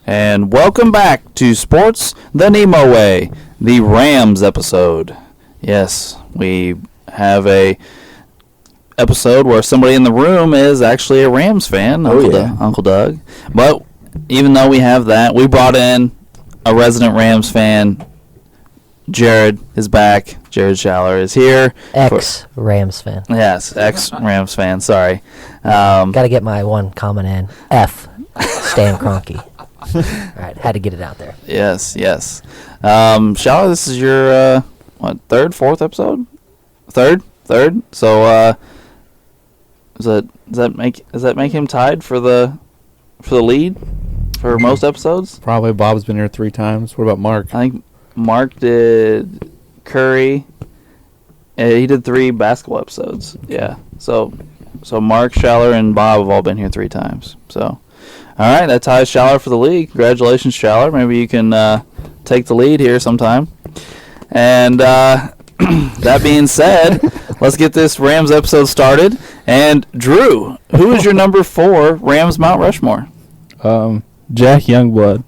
And welcome back to Sports the NEMO Way, the Rams episode. Yes, we have a episode where somebody in the room is actually a Rams fan, Uncle Doug. But even though we have that, we brought in a resident Rams fan. Jared is back. Jared Schaller is here. Ex-Rams fan. Yes, ex-Rams fan. Sorry. Got to get my one comment in. F. Stan Kroenke. All right, had to get it out there. Yes. Schaller, this is your third, fourth episode? Third. So does that make him tied for the lead for most episodes? Probably. Bob's been here 3 times. What about Mark? I think Mark did Curry. He did 3 basketball episodes. Yeah. So Mark, Schaller, and Bob have all been here 3 times. So. All right, that ties Schaller for the lead. Congratulations, Schaller. Maybe you can take the lead here sometime. And that being said, let's get this Rams episode started. And Drew, who is your number 4 Rams Mount Rushmore? Jack Youngblood.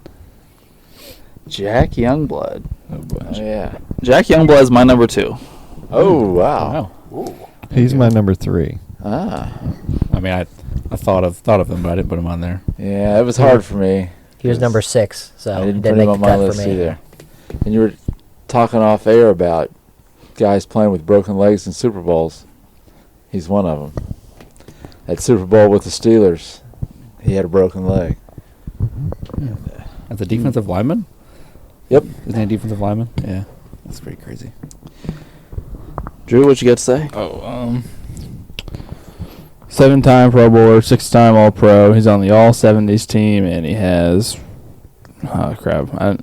Jack Youngblood. Oh, yeah. Jack Youngblood is my number 2. Oh, wow. He's my number 3. Ah. I mean, I thought of him, but I didn't put him on there. Yeah, it was hard for me. He was number 6, so I didn't he put didn't him make on the my cut list for me. either. And you were talking off air about guys playing with broken legs in Super Bowls. He's one of them. That Super Bowl with the Steelers, he had a broken leg. Yeah. As a defensive lineman? Yep. Isn't he a defensive lineman? Yeah. That's pretty crazy. Drew, what you got to say? 7-time Pro Bowler, 6-time All-Pro. He's on the All-70s team, and he has... Oh, crap. I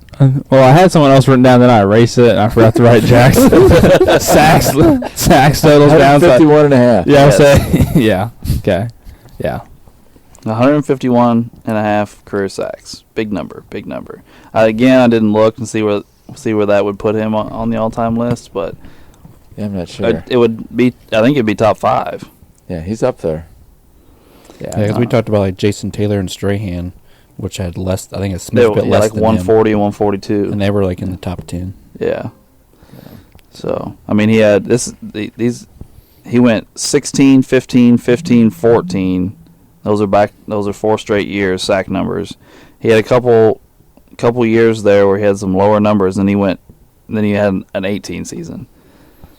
had someone else written down, then I erased it, and I forgot to write Jack's sacks totals down. 51 and a half. Yeah, I'll say. Yeah. Okay. Yeah. 151 and a half career sacks. Big number. Again, I didn't look and see where that would put him on the all-time list, but Yeah, I'm not sure. it would be. I think it'd be top 5. Yeah, he's up there. Yeah, because we talked about like Jason Taylor and Strahan, which had less. I think it's a bit less like than 140 him, and 142, and they were like in the top 10. Yeah. So I mean, he had these. He went 16, 15, 15, 14. Those are 4 straight years sack numbers. He had a couple years there where he had some lower numbers, and then he had an 18 season.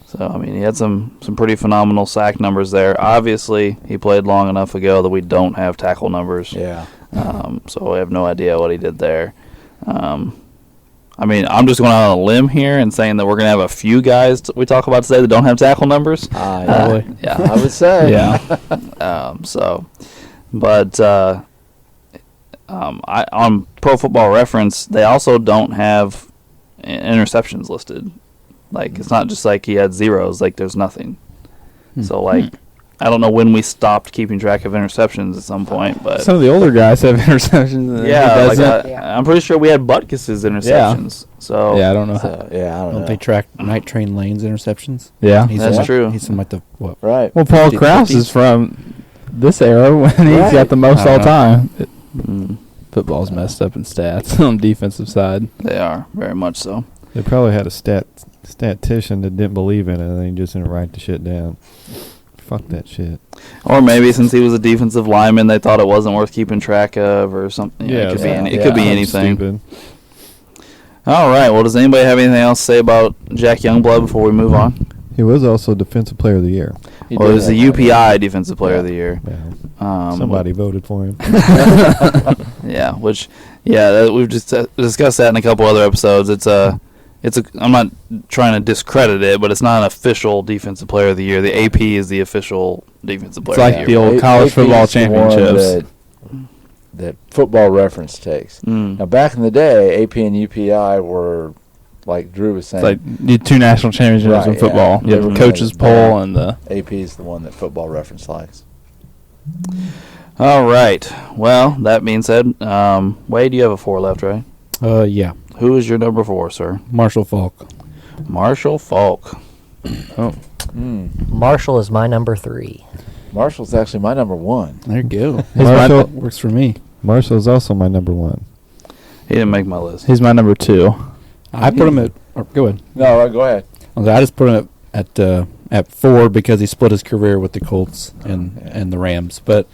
So I mean, he had some pretty phenomenal sack numbers there. Obviously, he played long enough ago that we don't have tackle numbers. Yeah. So I have no idea what he did there. I mean, I'm just going out on a limb here and saying that we're going to have a few guys we talk about today that don't have tackle numbers. Yeah. Yeah. I would say. Yeah. But on Pro Football Reference, they also don't have interceptions listed. Like, it's not just like he had zeros. Like, there's nothing. So, like, I don't know when we stopped keeping track of interceptions at some point, but Some of the older guys have interceptions. And yeah, he doesn't. I'm pretty sure we had Butkus's interceptions. So Yeah, I don't know. So, yeah, I don't know. Don't they track Night Train Lane's interceptions? Yeah. That's true. He's from like the what? Right. Well, Paul 50s. Krause is from this era when he's got the most I all don't know. time. Football's messed up in stats on the defensive side. They are very much so. They probably had a statistician that didn't believe in it, and they just didn't write the shit down. Fuck that shit. Or maybe since he was a defensive lineman, they thought it wasn't worth keeping track of, or something. Yeah, It could be yeah. it could be Yeah. anything. Stupid. All right. Well, does anybody have anything else to say about Jack Youngblood before we move on? He was also Defensive Player of the Year. He Well, did it was the have that. UPI Defensive Player of the Year. Yeah. Somebody voted for him. Yeah, we've just discussed that in a couple other episodes. I'm not trying to discredit it, but it's not an official Defensive Player of the Year. The AP is the official Defensive Player It's like of the the Year. old college football championships. That Football Reference takes. Mm. Now, back in the day, AP and UPI were, like Drew was It's saying, like the 2 national championships Right, in yeah. football. You They have were the coaches like- poll and the... AP is the one that Football Reference likes. All right. Well, that being said, Wade, you have a 4 left, right? Yeah. Who is your number 4, sir? Marshall Falk. Marshall Falk. Oh. Marshall is my number 3. Marshall's actually my number 1. There you go. Marshall- Works for me. Marshall is also my number 1. He didn't make my list. He's my number 2. I put him at. Go ahead. No, go ahead. I just put him at 4 because he split his career with the Colts and the Rams. But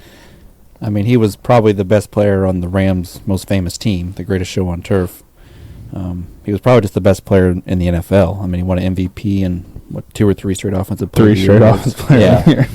I mean, he was probably the best player on the Rams' most famous team, the greatest show on turf. He was probably just the best player in the NFL. I mean, he won an MVP and 2 or 3 straight offensive player. 3 straight offensive player. Yeah,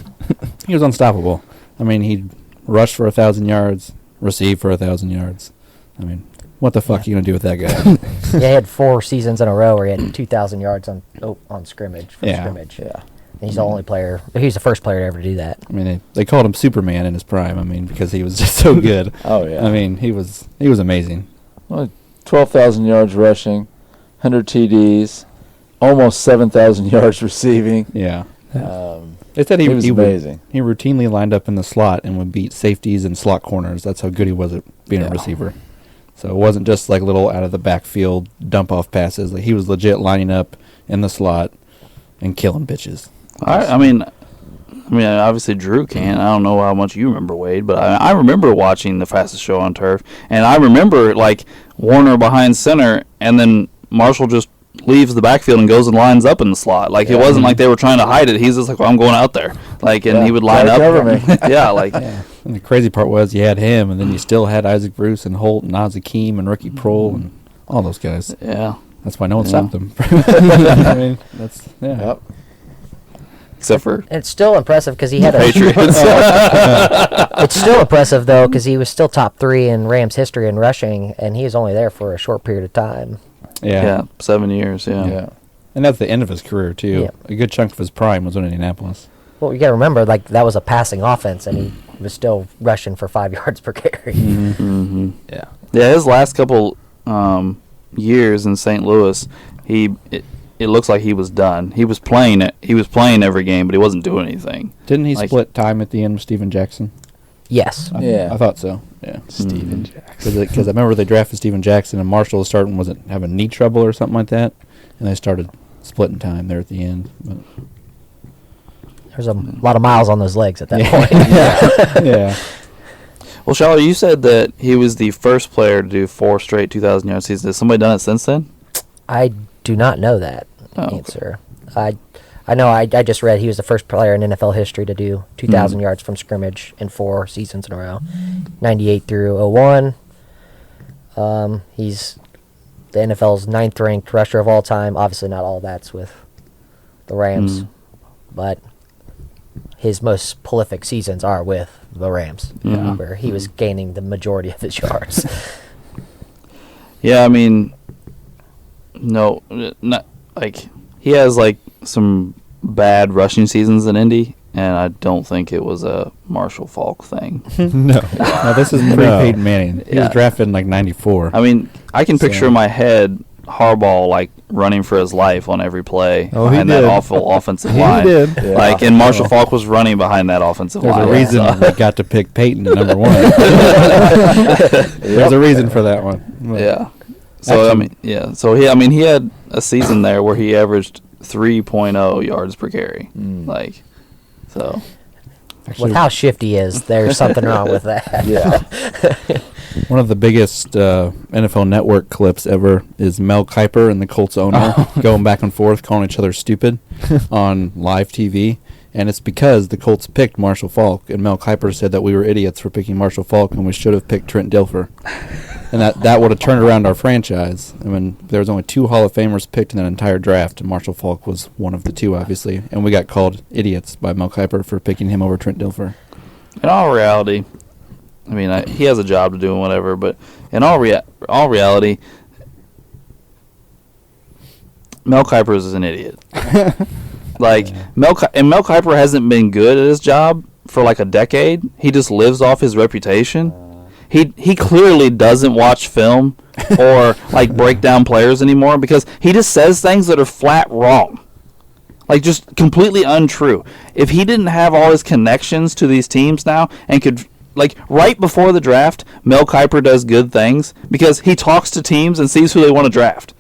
he was unstoppable. I mean, he'd rush for 1,000 yards, receive for 1,000 yards. I mean, what the fuck are you gonna do with that guy? Yeah, he had 4 seasons in a row where he had 2,000 yards on scrimmage. Scrimmage. Yeah. And he's the only player. He's the first player to ever do that. I mean, they called him Superman in his prime. I mean, because he was just so good. Oh, yeah. I mean, he was amazing. Well, 12,000 yards rushing, 100 TDs, almost 7,000 yards receiving. Yeah. Um, They said he was amazing. He routinely lined up in the slot and would beat safeties and slot corners. That's how good he was at being a receiver. So it wasn't just like little out of the backfield dump off passes. Like, he was legit lining up in the slot and killing bitches. I mean, obviously Drew can't. I don't know how much you remember, Wade, but I remember watching the fastest show on turf, and I remember like Warner behind center, and then Marshall just leaves the backfield and goes and lines up in the slot. Like, it wasn't like they were trying to hide it. He's just like, well, I'm going out there. Like, and he would line up. Cover me. Yeah, like. Yeah. And the crazy part was you had him, and then you still had Isaac Bruce and Holt and Oz Hakeem and Ricky Prohl and all those guys. Yeah. That's why no one Yeah. stopped them. I mean, that's Yep. Except for And it's still impressive because he had a. Patriots. It's still impressive though because he was still top 3 in Rams history in rushing, and he was only there for a short period of time. Yeah, 7 years, Yeah. And that's the end of his career too. Yeah. A good chunk of his prime was in Indianapolis. Well, you got to remember, like that was a passing offense, and he was still rushing for 5 yards per carry. Mm-hmm. Yeah. Yeah, his last couple years in St. Louis, it looks like he was done. He was playing it. He was playing every game, but he wasn't doing anything. Didn't he Like- split time at the end with Steven Jackson? Yes. Yeah. I thought so. Yeah. Steven Jackson. Because I remember they drafted Steven Jackson and Marshall was wasn't having knee trouble or something like that, and they started splitting time there at the end. But There's a lot of miles on those legs at that point. yeah. Well, Shallow, you said that he was the first player to do 4 straight 2,000-yard seasons. Has somebody done it since then? I do not know that Oh, answer. I know I just read he was the first player in NFL history to do 2,000 yards from scrimmage in 4 seasons in a row, 98 through 01. He's the NFL's 9th ranked rusher of all time. Obviously, not all that's with the Rams, but his most prolific seasons are with the Rams, where he was gaining the majority of his yards. Yeah, I mean, no, not like he has like some bad rushing seasons in Indy, and I don't think it was a Marshall Faulk thing. No. No, this is pre-Peyton Manning. He Yeah. was drafted in like 94. I mean, I can picture So- in my head Harbaugh like running for his life on every play Oh, he behind that did. awful offensive He line. did. Yeah. Like, and Marshall Faulk was running behind that offensive There's line. a reason So- we got to pick Peyton at number 1. There's a reason for that one. But Yeah. So Actually- So he had a season there where he averaged 3.0 yards per carry. Like, so Actually, With how shifty he is, there's something wrong with that. Yeah. one of the biggest NFL Network clips ever is Mel Kiper and the Colts owner going back and forth, calling each other stupid on live TV. And it's because the Colts picked Marshall Faulk, and Mel Kiper said that we were idiots for picking Marshall Faulk and we should have picked Trent Dilfer. And that would have turned around our franchise. I mean, there was only 2 Hall of Famers picked in that entire draft, and Marshall Faulk was one of the 2, obviously. And we got called idiots by Mel Kiper for picking him over Trent Dilfer. in all reality, I mean, he has a job to do and whatever, but in all reality, Mel Kiper is an idiot. Like, Mel Kiper hasn't been good at his job for like a decade. He just lives off his reputation. He clearly doesn't watch film or like break down players anymore because he just says things that are flat wrong. Like, just completely untrue. If he didn't have all his connections to these teams now and could, like, right before the draft, Mel Kiper does good things because he talks to teams and sees who they want to draft.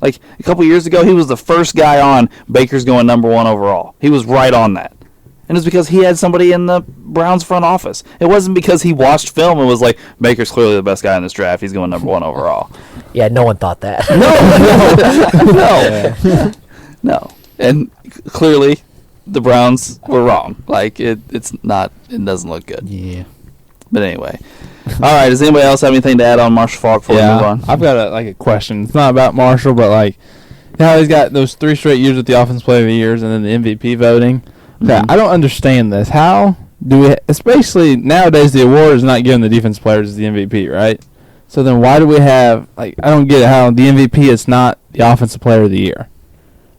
Like, a couple years ago, he was the first guy on Baker's going number 1 overall. He was right on that. And it's because he had somebody in the Browns front office. It wasn't because he watched film and was like, Baker's clearly the best guy in this draft. He's going number 1 overall. Yeah, no one thought that. No. And clearly, the Browns were wrong. Like, it's not, it doesn't look good. Yeah. But anyway. All right, does anybody else have anything to add on Marshall Faulk before we move on? I've got a question. It's not about Marshall, but like, how he's got those 3 straight years with the Offensive Player of the Years and then the MVP voting. Okay, I don't understand this. How do we, especially nowadays, the award is not given the defense players as the MVP, right? So then why do we have, like, I don't get how the MVP is not the Offensive Player of the Year.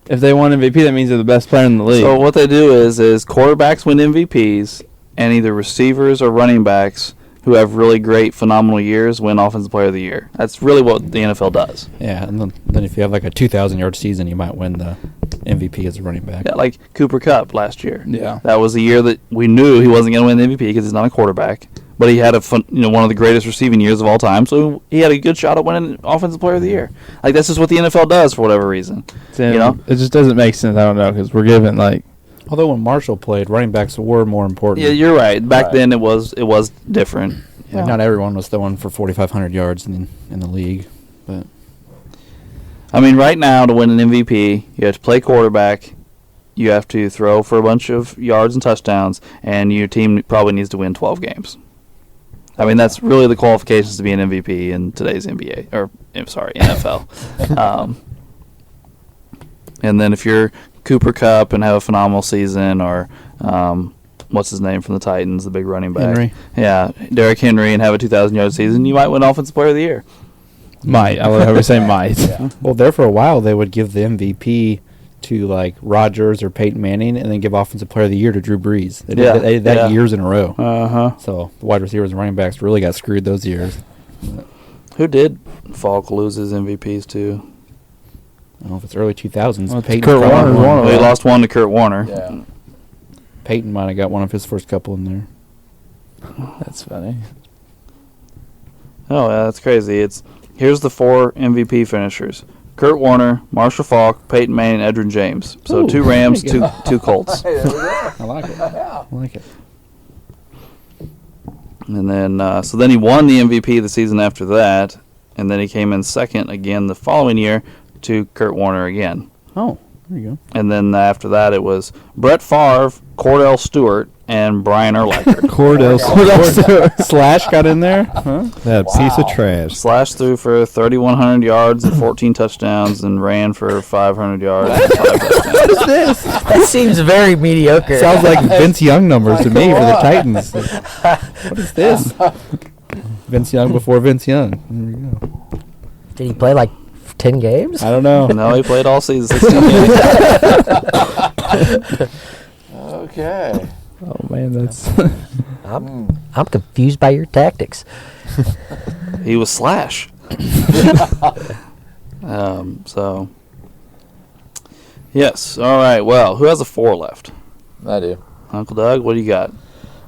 If they won MVP, that means they're the best player in the league. So what they do is quarterbacks win MVPs, and either receivers or running backs who have really great, phenomenal years win Offensive Player of the Year. That's really what the NFL does. Yeah, and then if you have like a 2,000-yard season, you might win the MVP as a running back. Yeah, like Cooper Kupp last year. Yeah. That was the year that we knew he wasn't going to win the MVP because he's not a quarterback. But he had one of the greatest receiving years of all time, so he had a good shot at winning Offensive Player of the Year. Like, that's just what the NFL does for whatever reason. It just doesn't make sense. I don't know, because we're given, like... Although when Marshall played, running backs were more important. Yeah, you're right. Back then it was different. Like, not everyone was throwing for 4,500 yards in the league, but I mean, right now to win an MVP, you have to play quarterback, you have to throw for a bunch of yards and touchdowns, and your team probably needs to win 12 games. I mean, that's really the qualifications to be an MVP in today's NBA, or NFL. And then if you're Cooper Kupp and have a phenomenal season, or what's his name from the Titans, the big running back? Henry. Yeah, Derrick Henry, and have a 2,000-yard season, you might win Offensive Player of the Year. Might. I would say might. Yeah. Well, there for a while they would give the MVP to like Rodgers or Peyton Manning, and then give Offensive Player of the Year to Drew Brees. They did that years in a row. Uh-huh. So the wide receivers and running backs really got screwed those years. Who did Falk lose his MVPs to? I don't know if it's early 2000s. Well, it's Peyton Kurt probably Warner's won. one of Well, he them. lost one to Kurt Warner. Yeah. Peyton might have got one of his first couple in there. That's funny. Oh, yeah, that's crazy. Here's the 4 MVP finishers: Kurt Warner, Marshall Faulk, Peyton Manning, and Edgerrin James. So Ooh, 2 Rams, there you two Colts. Hey, there we go. I like it. I like it. And then, so then he won the MVP the season after that, and then he came in second again the following year to Kurt Warner again. Oh, there you go. And then after that, it was Brett Favre, Cordell Stewart, and Brian Urlacher. Cordell Slash got in there. Huh? that piece of trash. Slash threw for 3,100 yards and 14 touchdowns, and ran for 500 yards and 5 touchdowns. What is this? That seems very mediocre. Sounds like Vince Young numbers to me for the Titans. What is this? Vince Young before Vince Young. There we go. Did he play like 10 games? I don't know. No, he played all season, 16 games. Okay. Oh, man, that's... I'm confused by your tactics. He was Slash. So, yes. All right. Well, who has a 4 left? I do. Uncle Doug, what do you got?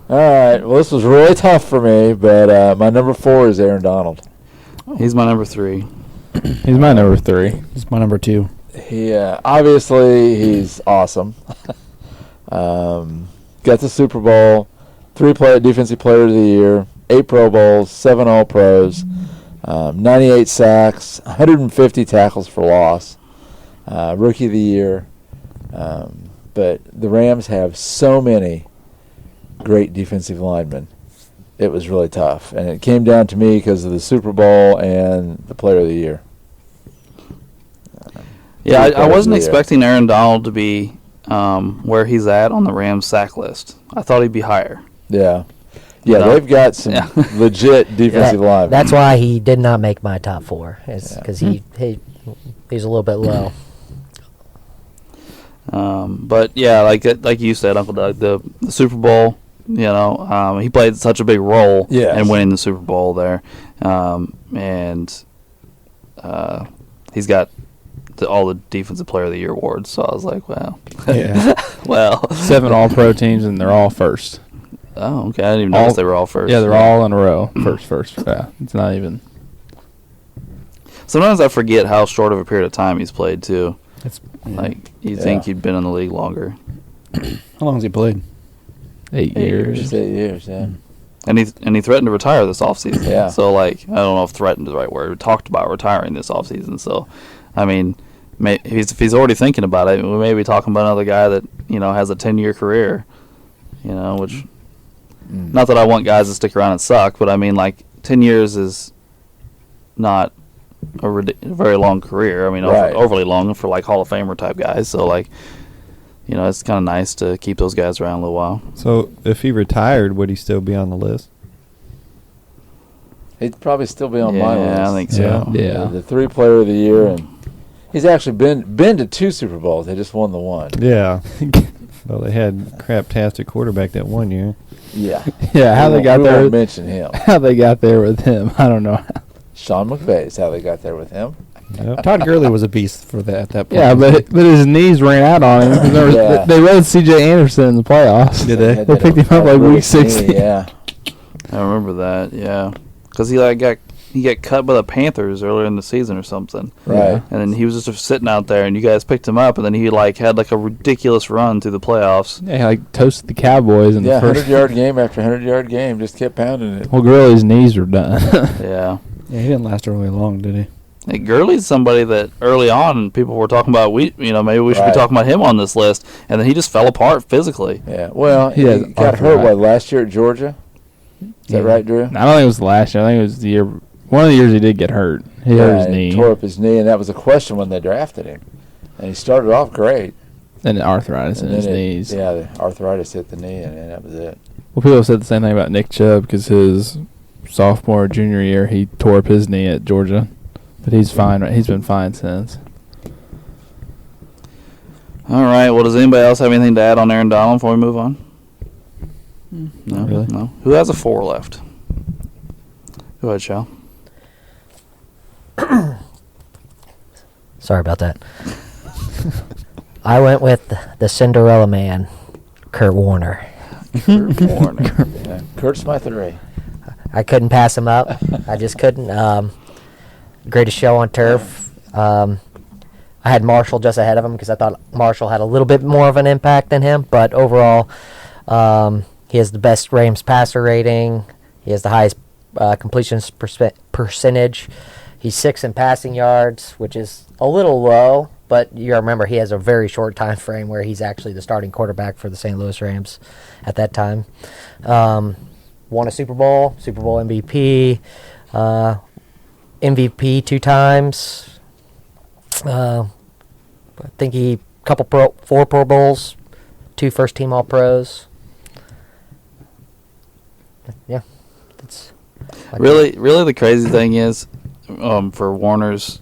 All right. Well, this was really tough for me, but my number 4 is Aaron Donald. He's my number 3. He's my number 3. It's my number 2. He obviously he's awesome. Got the Super Bowl, 3 Defensive Player of the Year, 8 Pro Bowls, 7 All Pros, 98 sacks, 150 tackles for loss, Rookie of the Year. But the Rams have so many great defensive linemen. It was really tough, and it came down to me because of the Super Bowl and the Player of the Year. Yeah, I wasn't Yeah. expecting Aaron Donald to be where he's at on the Rams sack list. I thought he'd be higher. Yeah. You Yeah, know? they've got some Yeah. legit defensive linemen. That's why he did not make my top 4. Is Yeah. because he's a little bit low. But yeah, like you said, Uncle Doug, the Super Bowl. He played such a big role Yes. in winning the Super Bowl there, and he's got all the Defensive Player of the Year awards. So I was like, well, Yeah. well. 7 all-pro teams, and they're all first. Oh, okay. I didn't even notice they were all first. Yeah, they're all in a row. First. Yeah, it's not even... Sometimes I forget how short of a period of time he's played too. It's, Like you Yeah. think he'd been in the league longer. how long has he played? 8 years. Just 8 years, yeah. And he threatened to retire this offseason. Yeah. So, like, I don't know if threatened is the right word. We talked about retiring this offseason. So, I mean, if he's already thinking about it, we may be talking about another guy that, has a 10-year career, which, not that I want guys to stick around and suck, but I mean, like, 10 years is not a very long career. I mean, Right. overly long for, like, Hall of Famer type guys. So, like, it's kind of nice to keep those guys around a little while. So if he retired, would he still be on the list? He'd probably still be on my list. Yeah, I think so. Yeah. The 3 player of the year, and he's actually been to 2 Super Bowls. They just won the one. Yeah. Well, they had craptastic quarterback that one year. Yeah. Yeah, how they got we there? won't mention him. How they got there with him? I don't know. Sean McVay is how they got there with him. Yep. Todd Gurley was a beast for that at that point. Yeah, but his knees ran out on him. 'Cause Yeah. They rode C.J. Anderson in the playoffs. Did they? Had They that picked him up like really week 16. Yeah. I remember that, yeah. Because he got cut by the Panthers earlier in the season or something. Right. And then he was just sitting out there, and you guys picked him up, and then he had like a ridiculous run through the playoffs. Yeah, he like toasted the Cowboys in Yeah, the first. 100-yard game after 100-yard game. Just kept pounding it. Well, Gurley's knees were done. Yeah. Yeah, he didn't last really long, did he? Hey, Gurley's somebody that early on people were talking about. Maybe we should Right. be talking about him on this list, and then he just fell apart physically. Yeah. Well, he Yeah, got hurt, right. last year at Georgia? Is that right, Drew? I don't think it was last year. I think it was the year. One of the years he did get hurt. He hurt his he knee. tore up his knee, and that was a question when they drafted him. And he started off great. And arthritis in And his then knees. Yeah, the arthritis hit the knee, and that was it. Well, people have said the same thing about Nick Chubb because his sophomore, junior year, he tore up his knee at Georgia. But he's fine. He's been fine since. All right. Well, does anybody else have anything to add on Aaron Donald before we move on? No. Not really. No. Who has a 4 left? Go ahead, Shal. Sorry about that. I went with the Cinderella Man, Kurt Warner. Kurt Warner. Yeah. Kurt's my 3. I couldn't pass him up. I just couldn't. Greatest show on turf. I had Marshall just ahead of him because I thought Marshall had a little bit more of an impact than him. But overall, he has the best Rams passer rating. He has the highest completion percentage. He's 6th in passing yards, which is a little low. But you remember he has a very short time frame where he's actually the starting quarterback for the St. Louis Rams at that time. Won a Super Bowl MVP, MVP 2 times. I think he 4 Pro Bowls, 2 first-team All-Pros. Yeah, that's Really, the crazy thing is, for Warner's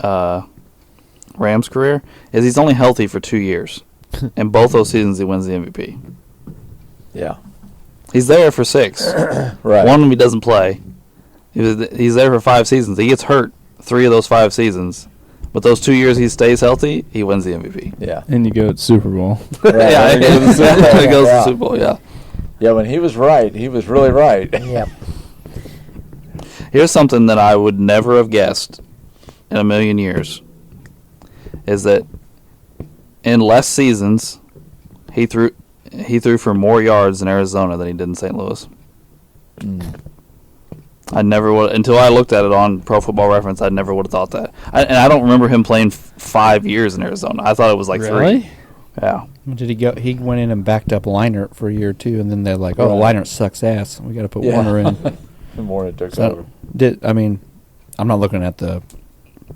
Rams career, is he's only healthy for 2 years, and both those seasons he wins the MVP. Yeah. He's there for 6. Right. One of them he doesn't play. He's there for 5 seasons. He gets hurt 3 of those 5 seasons, but those 2 years he stays healthy, he wins the MVP. Yeah. And you go to Super Bowl. Right. Yeah, he goes to the Yeah. Super Bowl. Yeah. Yeah, when he was right, he was really right. yep. Here's something that I would never have guessed in a million years, is that in less seasons, he threw for more yards in Arizona than he did in St. Louis. I never would, until I looked at it on Pro Football Reference, I never would have thought that. And I don't remember him playing 5 years in Arizona. I thought it was like 3. Yeah. Did he go? He went in and backed up Leinart for a year or 2, and then they're like, "Oh, Right. Leinart sucks ass. We got to put Yeah. Warner in." The more it took So, over. I'm not looking at the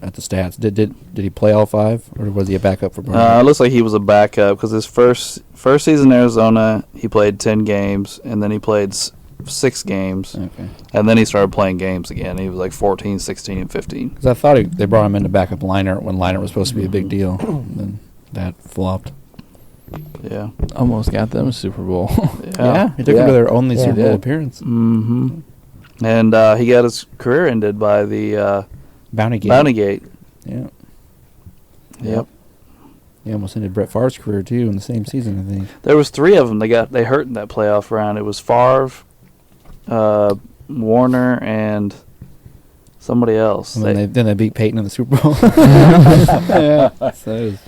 stats. Did he play all 5, or was he a backup for It Barber? looks like he was a backup because his first season in Arizona, he played 10 games, and then he played 6 games, Okay. and then he started playing games again. He was like 14, 16, and 15. Because I thought they brought him in to back up Leinart when Leinart was supposed to be a big deal. And then that flopped. Yeah. Almost got them a Super Bowl. Yeah, he took Yeah. him to their only Yeah. Super Bowl Yeah. appearance. Mm-hmm. And he got his career ended by the Bounty Gate. Bounty Gate. Yeah. Yep. He almost ended Brett Favre's career too in the same season, I think. There was 3 of them. They hurt in that playoff round. It was Favre, Warner, and somebody else. And then they beat Peyton in the Super Bowl. So it was,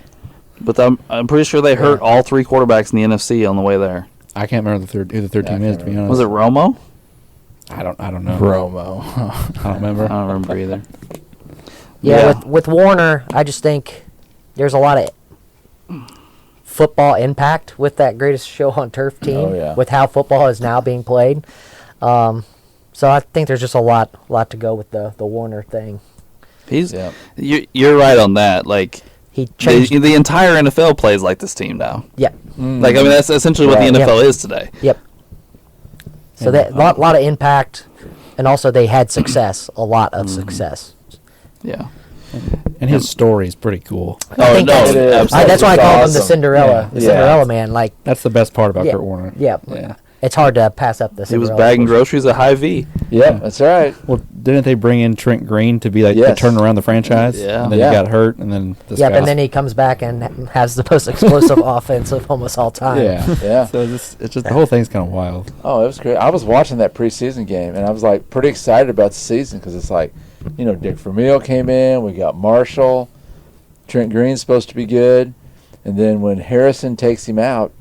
But I'm pretty sure they hurt all 3 quarterbacks in the NFC on the way there. I can't remember who the third Yeah, I team is, can't to be remember. honest. Was it Romo? I don't know. Romo. I don't remember. I don't remember either. Yeah, Yeah. With Warner, I just think there's a lot of football impact with that greatest show on turf team. Oh, yeah. With how football is now being played. So I think there's just a lot to go with the Warner thing. Yeah. You're right on that. Like He changed. the entire NFL plays like this team now. Yeah. Like I mean, that's essentially what Right. the NFL is today. Yep. So that lot of impact, and also they had success, a lot of success. Yeah. And his story is pretty cool. I think that's, it is. that's why I It's call him the awesome. Cinderella, Yeah. Cinderella man. Like, That's the best part about yeah, Kurt Warner. yeah, Yeah. it's hard to pass up the He was Cinderella. bagging groceries at Hy-Vee. Yeah, that's right. Well, didn't they bring in Trent Green to be like Yes. to turn around the franchise? Yeah. And then Yeah. he got hurt, and then this Yep, guy and then he comes back and has the most explosive offense of almost all time. yeah. Yeah. So it's just the whole thing's kind of wild. Oh, it was great. I was watching that preseason game, and I was like pretty excited about the season because it's like, Dick Vermeil came in. We got Marshall. Trent Green's supposed to be good, and then when Harrison takes him out,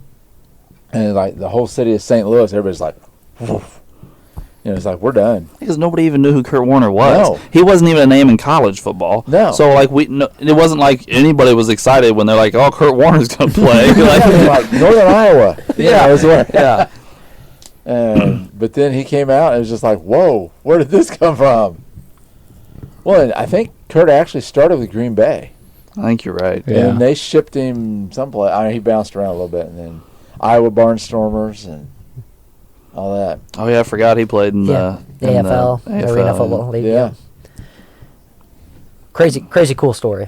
and like the whole city of St. Louis, everybody's like, woof. It's like we're done. Because nobody even knew who Kurt Warner was. No. He wasn't even a name in college football. No. So like it wasn't like anybody was excited when they're like, "Oh, Kurt Warner's gonna play." Like Northern Iowa. Yeah. It was where- Yeah. But then he came out, and it was just like, whoa, where did this come from? Well, and I think Kurt actually started with Green Bay. I think you're right. Yeah. And they shipped him someplace. I mean, he bounced around a little bit, and then Iowa Barnstormers and all that. Oh yeah, I forgot he played in Yeah, the AFL, in the Arena AFL, Football League. Yeah. Crazy cool story.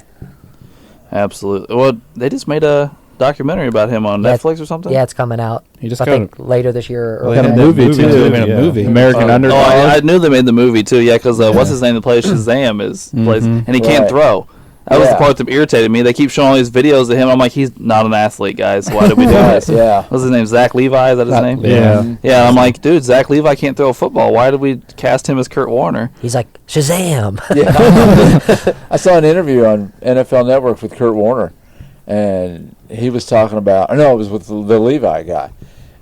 Absolutely. Well, they just made a documentary about him on Yeah, Netflix or something. Yeah, it's coming out. He just I got think later this year. Or Well, Got a Yeah, movie movie too. too. Made a movie. American Oh, Underdog. I knew they made the movie too. Yeah, because what's his name that plays Shazam plays, and he can't Right. throw. That was the Yeah. part that irritated me. They keep showing all these videos of him. I'm like, he's not an athlete, guys. Why did we do this? Yeah. What's his name? Zach Levi? Is that his name? Yeah. Yeah, I'm like, dude, Zach Levi can't throw a football. Why did we cast him as Kurt Warner? He's like Shazam. Yeah. I saw an interview on NFL Network with Kurt Warner, and he was talking about, no, it was with the Levi guy,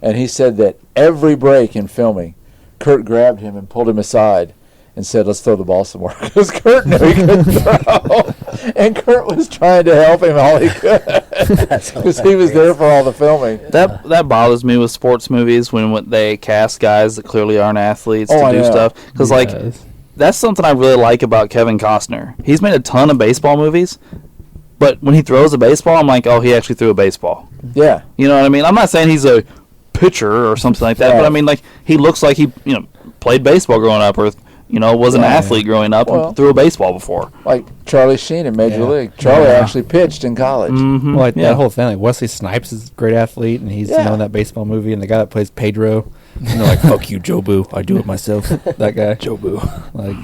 and he said that every break in filming, Kurt grabbed him and pulled him aside and said, let's throw the ball some more, because Kurt knew he couldn't throw, and Kurt was trying to help him all he could, because he was there for all the filming. That bothers me with sports movies when they cast guys that clearly aren't athletes Oh, to I do know. stuff. Because that's something I really like about Kevin Costner. He's made a ton of baseball movies, but when he throws a baseball, I'm like, oh, he actually threw a baseball. Yeah. You know what I mean? I'm not saying he's a pitcher or something like that, but I Right. mean, like, he looks like he played baseball growing up, or was an Yeah. athlete growing up Well- and threw a baseball before. Like Charlie Sheen in Major Yeah. League. Charlie actually pitched in college. Mm-hmm. Well, like yeah. that whole thing. Like Wesley Snipes is a great athlete, and he's Yeah. in that baseball movie. And the guy that plays Pedro, and they're like, "Fuck you, Jobu. I do it myself." That guy, Jobu. Like,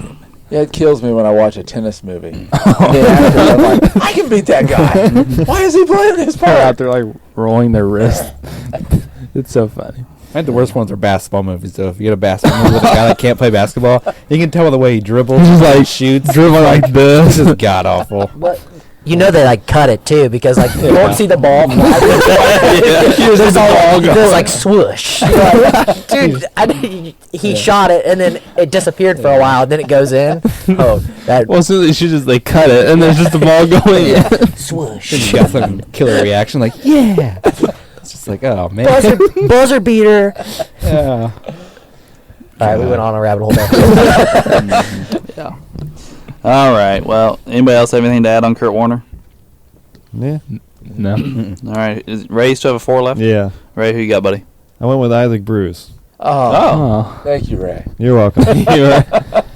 Yeah, it kills me when I watch a tennis movie. The actors are like, I can beat that guy. Why is he playing this They're out part? there like rolling their wrist. It's so funny. I think the worst ones are basketball movies. Though, if you get a basketball movie with a guy that can't play basketball, you can tell by the way he dribbles, Just like shoots, dribbling like This this. is god awful. But you know they like cut it too because like you won't see the ball. There's a ball It goes like swoosh. Like, dude, he shot it and then it disappeared for a while and then it goes in. Oh, that Well, so they should just cut it and there's just the ball going in. swoosh. You got some killer reaction, like yeah. It's just like, oh man. Buzzer beater. Yeah. All right, we went on a rabbit hole there. Yeah. All right. Well, anybody else have anything to add on Kurt Warner? Yeah. No. All right. Ray, you still have a 4 left? Yeah. Ray, who you got, buddy? I went with Isaac Bruce. Oh, Oh. thank you, Ray. You're welcome.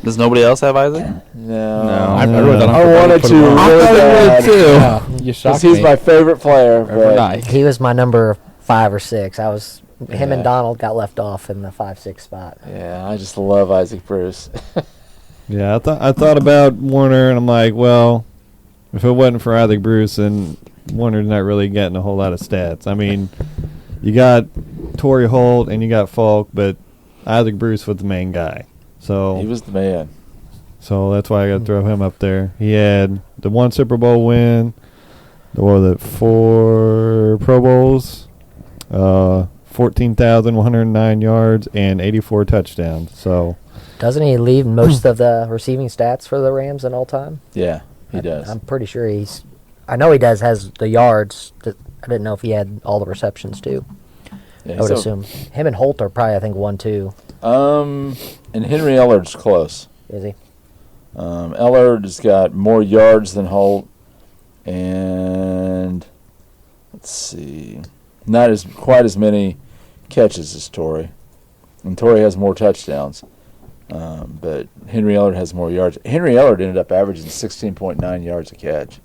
Does nobody else have Isaac? No. No. I wrote that on I purpose. wanted Put to him on. I really thought bad. you would too. You Because shocked he's me. my favorite player. Every But night. He was my number 5 or 6. I was him and Yeah. Donald got left off in the 5-6 spot. yeah, I just love Isaac Bruce. Yeah, I thought about Warner, and I'm like, well, if it wasn't for Isaac Bruce, then Warner's not really getting a whole lot of stats. I mean, you got Torrey Holt and you got Falk, but Isaac Bruce was the main guy. So He was the man. So that's why I got to throw him up there. He had the 1 Super Bowl win, 4 Pro Bowls, 4 14,109 yards and 84 touchdowns. So Doesn't he lead most of the receiving stats for the Rams in all time? Yeah, he does. I'm pretty sure he's. I know he has the yards. I didn't know if he had all the receptions too. Yeah, I would assume him and Holt are probably, I think, 1-2. And Henry Ellard's close. Is he? Ellard has got more yards than Holt, and let's see, not as quite as many catches as Torrey. And Torrey has more touchdowns, but Henry Ellard has more yards. Henry Ellard ended up averaging 16.9 yards a catch.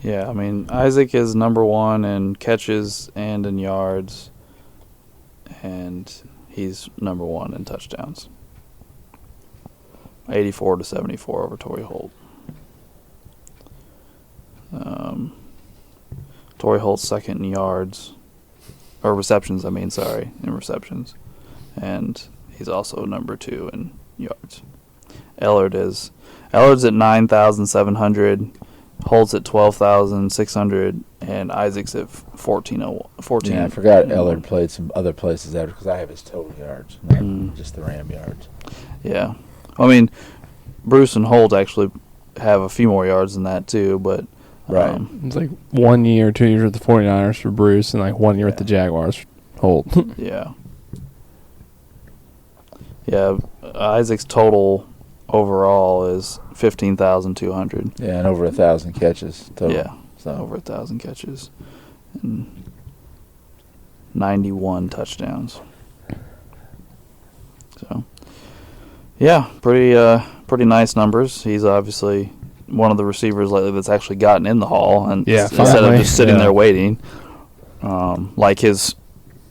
Yeah, I mean, Isaac is number 1 in catches and in yards, and he's number 1 in touchdowns. 84-74 over Torrey Holt. Torrey Holt's second in yards, or receptions, in receptions. And he's also number 2 in yards. Ellard's at 9,700. Holt's at 12,600, and Isaac's at 14. Yeah, I forgot Ellard played some other places after because I have his total yards, not just the Ram yards. Yeah. I mean, Bruce and Holt actually have a few more yards than that, too, but... Right. It's like 1 year, 2 years with the 49ers for Bruce, and like 1 year with the Jaguars for Holt. Yeah. Yeah, Isaac's total overall is 15,200. Yeah, and over 1,000 catches total. Yeah, so over 1,000 catches and 91 touchdowns. So, yeah, pretty nice numbers. He's obviously one of the receivers lately that's actually gotten in the Hall, and instead of just sitting there waiting, like his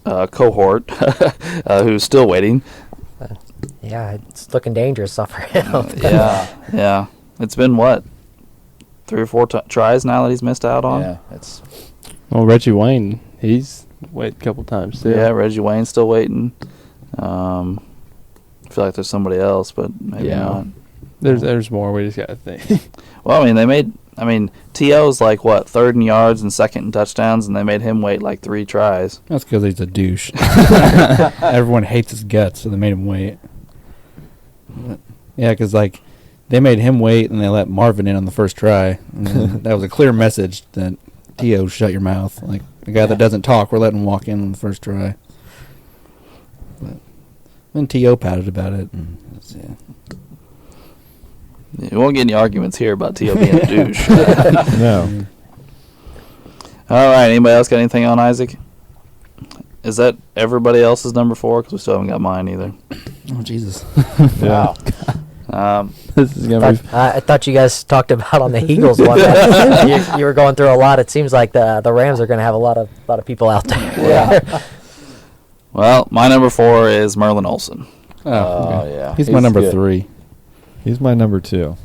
cohort, who's still waiting. Yeah, it's looking dangerous for him. Yeah. It's been, 3 or 4 tries now that he's missed out on? Yeah, it's... Well, Reggie Wayne, he's waited a couple times, too. Yeah, Reggie Wayne's still waiting. I feel like there's somebody else, but maybe not. There's more. We just got to think. Well, T.O.'s like, 3rd in yards and 2nd in touchdowns, and they made him wait like 3 tries. That's because he's a douche. Everyone hates his guts, so they made him wait. Yeah, because, they made him wait, and they let Marvin in on the first try. And that was a clear message that T.O. shut your mouth. Like, the guy that doesn't talk, we're letting him walk in on the first try. But then T.O. pouted about it. And You won't get any arguments here about T.O. being a douche. no. All right, anybody else got anything on Isaac? Is that everybody else's number 4? Because we still haven't got mine either. Oh, Jesus. Yeah. This is gonna be. I thought you guys talked about on the Eagles one. You were going through a lot. It seems like the Rams are going to have a lot of people out there. Yeah. Well, my number 4 is Merlin Olsen. Oh, okay. Yeah. He's my number good. 3. He's my number 2.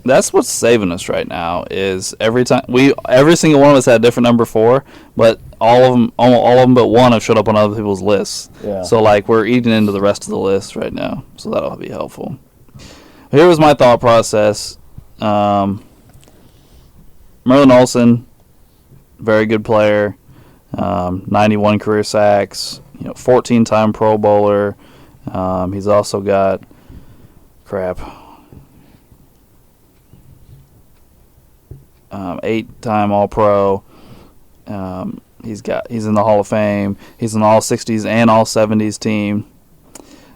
That's what's saving us right now. Is every single one of us had a different number 4, but all of them but one have showed up on other people's lists. Yeah. So we're eating into the rest of the list right now. So that'll be helpful. Here was my thought process. Merlin Olsen, very good player. 91 career sacks. 14-time Pro Bowler. He's also got 8-time All-Pro. He's in the Hall of Fame. He's in the All 60s and All 70s team.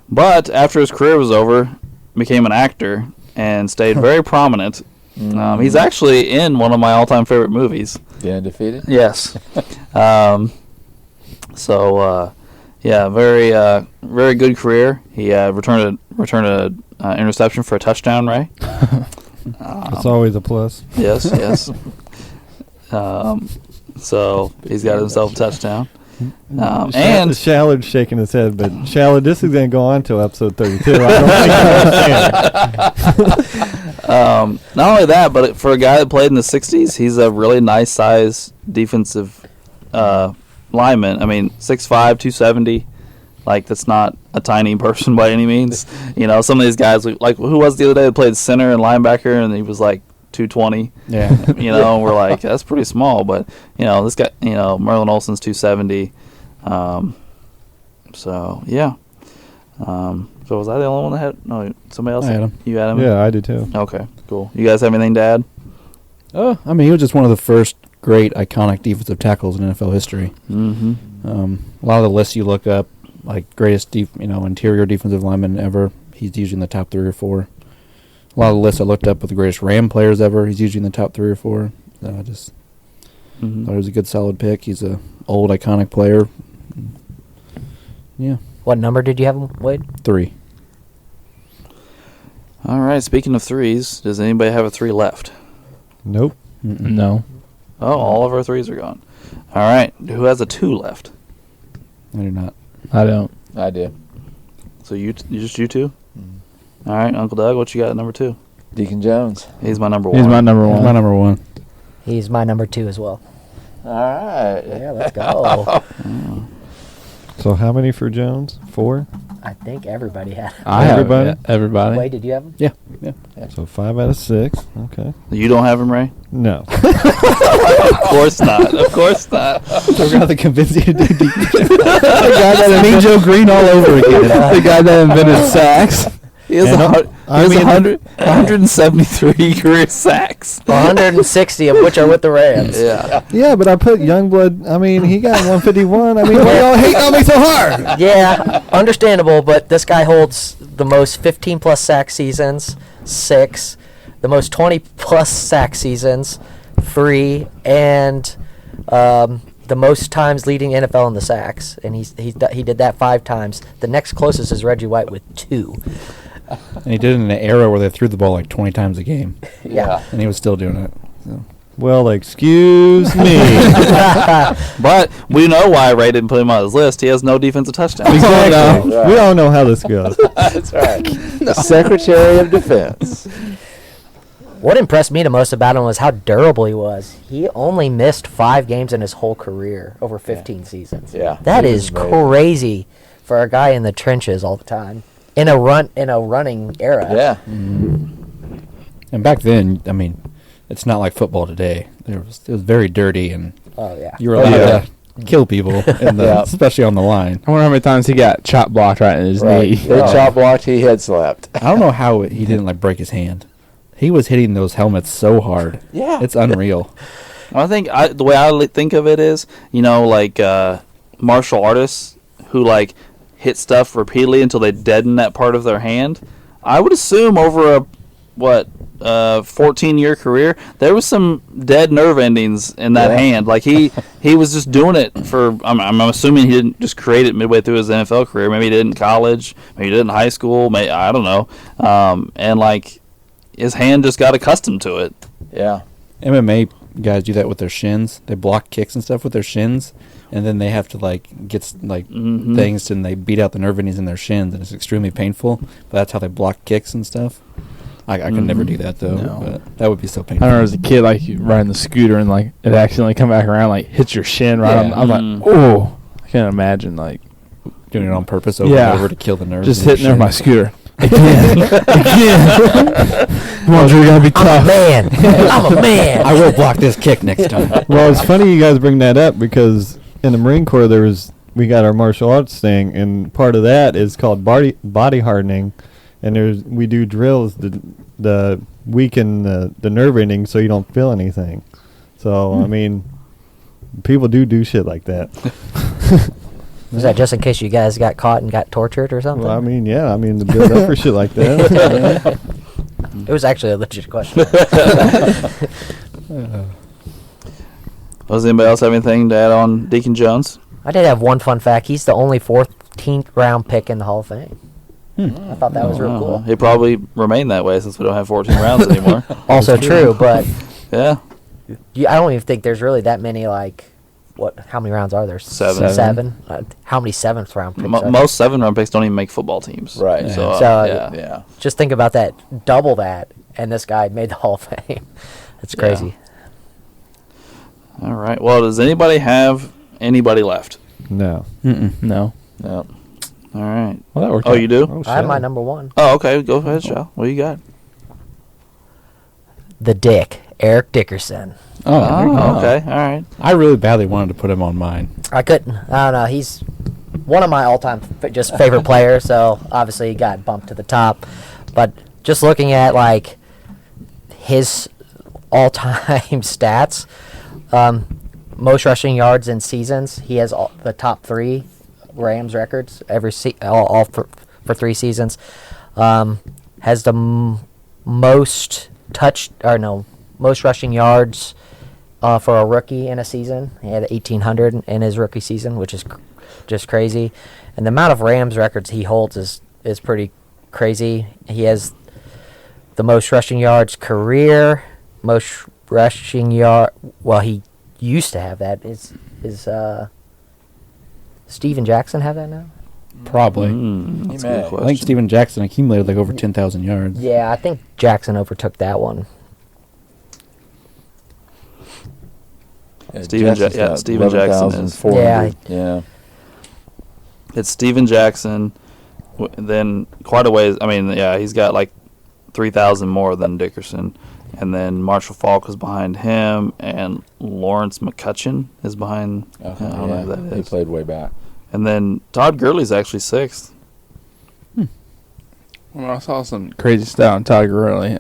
But after his career was over, became an actor and stayed very prominent. He's actually in one of my all-time favorite movies. The Undefeated? Yes. Very good career. He returned an interception for a touchdown, Ray. It's always a plus. Yes. So he's got himself a touchdown. And Shallard's shaking his head, but Shallard, this is going to go on till episode 32. I don't think you understand. not only that, but for a guy that played in the 60s, he's a really nice size defensive lineman. 6'5", 270. That's not a tiny person by any means. Some of these guys, who was the other day that played center and linebacker, and he was 220. Yeah. You know, and we're like, that's pretty small. But, you know, this guy, you know, Merlin Olsen's 270. So, yeah. So was I the only one that had? No, somebody else? I had him. You had him? Yeah, I did too. Okay, cool. You guys have anything to add? Oh, I mean, he was just one of the first great, iconic defensive tackles in NFL history. Mm-hmm. A lot of the lists you look up, like greatest, interior defensive lineman ever, he's usually in the top 3 or 4. A lot of the lists I looked up with the greatest Ram players ever, he's usually in the top 3 or 4. I just Mm-hmm. thought he was a good, solid pick. He's a old, iconic player. Yeah, What number did you have him, Wade? 3. All right, speaking of 3s, does anybody have a 3 left? Nope. No. Oh, all of our 3s are gone. All right, who has a 2 left? I do not. I don't. I do. So you just you 2? All right, Uncle Doug, what you got at number 2? Deacon Jones. He's my number 1. He's my number one. My number 1. He's my number 2 as well. All right. Yeah, let's go. So how many for Jones? 4? I think everybody had. I have Everybody? everybody. Wade, did you have him? Yeah. So 5 out of 6. Okay. You don't have him, Ray? No. Of course not. Of course not. We're going to convince you to do The guy that Mean Joe Green all over again. The guy that invented sacks. He has, And I mean- 173 career sacks. 160 of which are with the Rams. Yeah. Yeah, but I put Youngblood. I mean, he got 151. I mean, why y'all hating on me so hard? Yeah, understandable, but this guy holds the most 15-plus sack seasons, 6, the most 20-plus sack seasons, 3, and the most times leading NFL in the sacks, and he did that 5 times. The next closest is Reggie White with 2. And he did it in an era where they threw the ball like 20 times a game. Yeah. And he was still doing it. So. Well, excuse me. But we know why Ray didn't put him on his list. He has no defensive touchdowns. Exactly. Right. We all know how this goes. That's right. The Secretary of Defense. What impressed me the most about him was how durable he was. He only missed 5 games in his whole career over 15 seasons. Yeah. That he is was amazing. crazy for a guy in the trenches all the time. In a running era. Yeah. And back then, I mean, it's not like football today. It was very dirty, and Oh yeah. you were allowed yeah. to kill people, Yeah. especially on the line. I wonder how many times he got chop blocked right in his Right. knee. They chop blocked, he head slapped. I don't know how he didn't like break his hand. He was hitting those helmets so hard. Yeah. It's unreal. I think the way I think of it is, you know, like martial artists who like hit stuff repeatedly until they deaden that part of their hand. I would assume over a 14-year career, there was some dead nerve endings in that Yeah. hand. Like he was just doing it for. I'm assuming he didn't just create it midway through his NFL career. Maybe he did in college. Maybe he did in high school. Maybe, I don't know. And like his hand just got accustomed to it. Yeah. MMA guys do that with their shins. They block kicks and stuff with their shins, and then they have to like get things, and they beat out the nerve endings in their shins, and it's extremely painful. But that's how they block kicks and stuff. I could never do that though. No. But that would be so I painful. remember as a kid, like you riding the scooter and like it accidentally come back around, like hits your shin right. Yeah. I'm like, oh, I can't imagine like Doing it on purpose over Yeah. and over to kill the nerves. just in your hitting there with my shin. scooter again, again. Come on, Drew, you gotta be I'm a tough. man. I'm a man. I will block this kick next time. Well, it's funny you guys bring that up because in the Marine Corps we got our martial arts thing, and part of that is called body hardening, and we do drills the weaken the nerve ending so you don't feel anything. So I mean, people do shit like that. Was that just in case you guys got caught and got tortured or something? Well, I mean, yeah, to build up for shit like that. It was actually a legit question. Does anybody else have anything to add on Deacon Jones? I did have one fun fact. He's the only 14th round pick in the Hall of Fame. I thought that was real cool. He probably remained that way since we don't have 14 rounds anymore. Also true, but Yeah. I don't even think there's really that many, like, how many rounds are there? 7. 7? How many 7th round picks are there? Most 7-round picks don't even make football teams. Right. So, So, yeah. Yeah. Just think about that. Double that, and this guy made the Hall of Fame. That's crazy. All right. Well, does anybody have anybody left? No. No. No. All right. Well, that worked. Oh, out. you do? Oh, I have shit. my number 1. Oh, okay. Go ahead, Shal. What you got? the Dick, Eric Dickerson. Oh, there you go. Okay, all right. I really badly wanted to put him on mine. I couldn't. I don't know. He's one of my all-time just favorite players. So obviously he got bumped to the top. But just looking at like his all-time stats, most rushing yards in seasons, he has the top 3 Rams records all for 3 seasons. Has the most rushing yards for a rookie in a season. He had 1,800 in his rookie season, which is just crazy. And the amount of Rams records he holds is pretty crazy. He has the most rushing yards career, most rushing yard. Well, he used to have that. Is Steven Jackson have that now? Probably. That's a may. good I question. think Steven Jackson accumulated like over 10,000 yards. Yeah, I think Jackson overtook that one. Steven Jackson is. Yeah. It's Steven Jackson, then quite a ways. I mean, yeah, he's got like 3,000 more than Dickerson. And then Marshall Faulk is behind him, and Lawrence McCutcheon is behind. Okay, I don't know who that he is. played way back. And then Todd Gurley's actually 6th. Well, I saw some crazy stuff on Todd Gurley.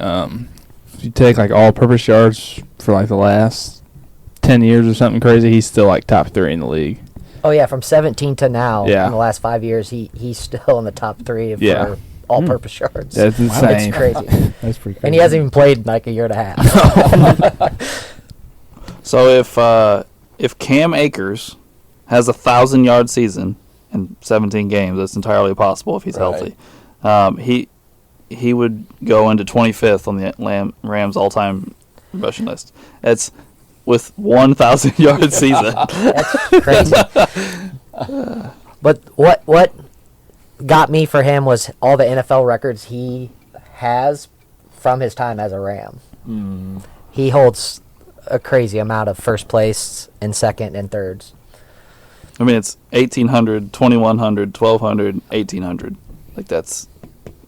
If you take like all-purpose yards for like the last 10 years or something crazy, he's still like top 3 in the league. Oh yeah, from 17 to now, Yeah. in the last 5 years, he's still in the top 3 Yeah. for all-purpose yards. That's insane. It's crazy. That's pretty crazy. And he hasn't even played in like a year and a half. So if Cam Akers has a 1,000-yard season in 17 games, that's entirely possible if he's Right. healthy. He would go into 25th on the Rams all-time rushing list. It's with 1,000-yard season. That's crazy. But what got me for him was all the NFL records he has from his time as a Ram. He holds a crazy amount of first place and second and thirds. I mean, it's 1,800, 2,100, 1,200, 1,800. Like that's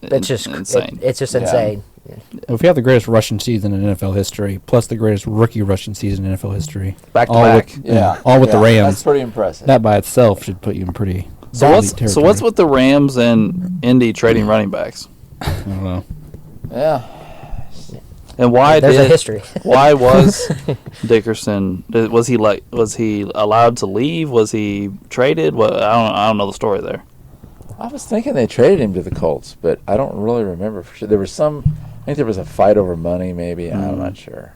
It's just insane. It's just Yeah. insane. Well, if you have the greatest rushing season in NFL history, plus the greatest rookie rushing season in NFL history, Back to all back. with, all with the That's Rams, pretty impressive. that by itself should put you in pretty So elite what's territory. with the Rams and Indy trading running backs? I don't know. Yeah. And why There's a did history. why was Dickerson? Was he allowed to leave? Was he traded? Well, I don't know the story there. I was thinking they traded him to the Colts, but I don't really remember for sure. I think there was a fight over money, maybe. I'm not sure.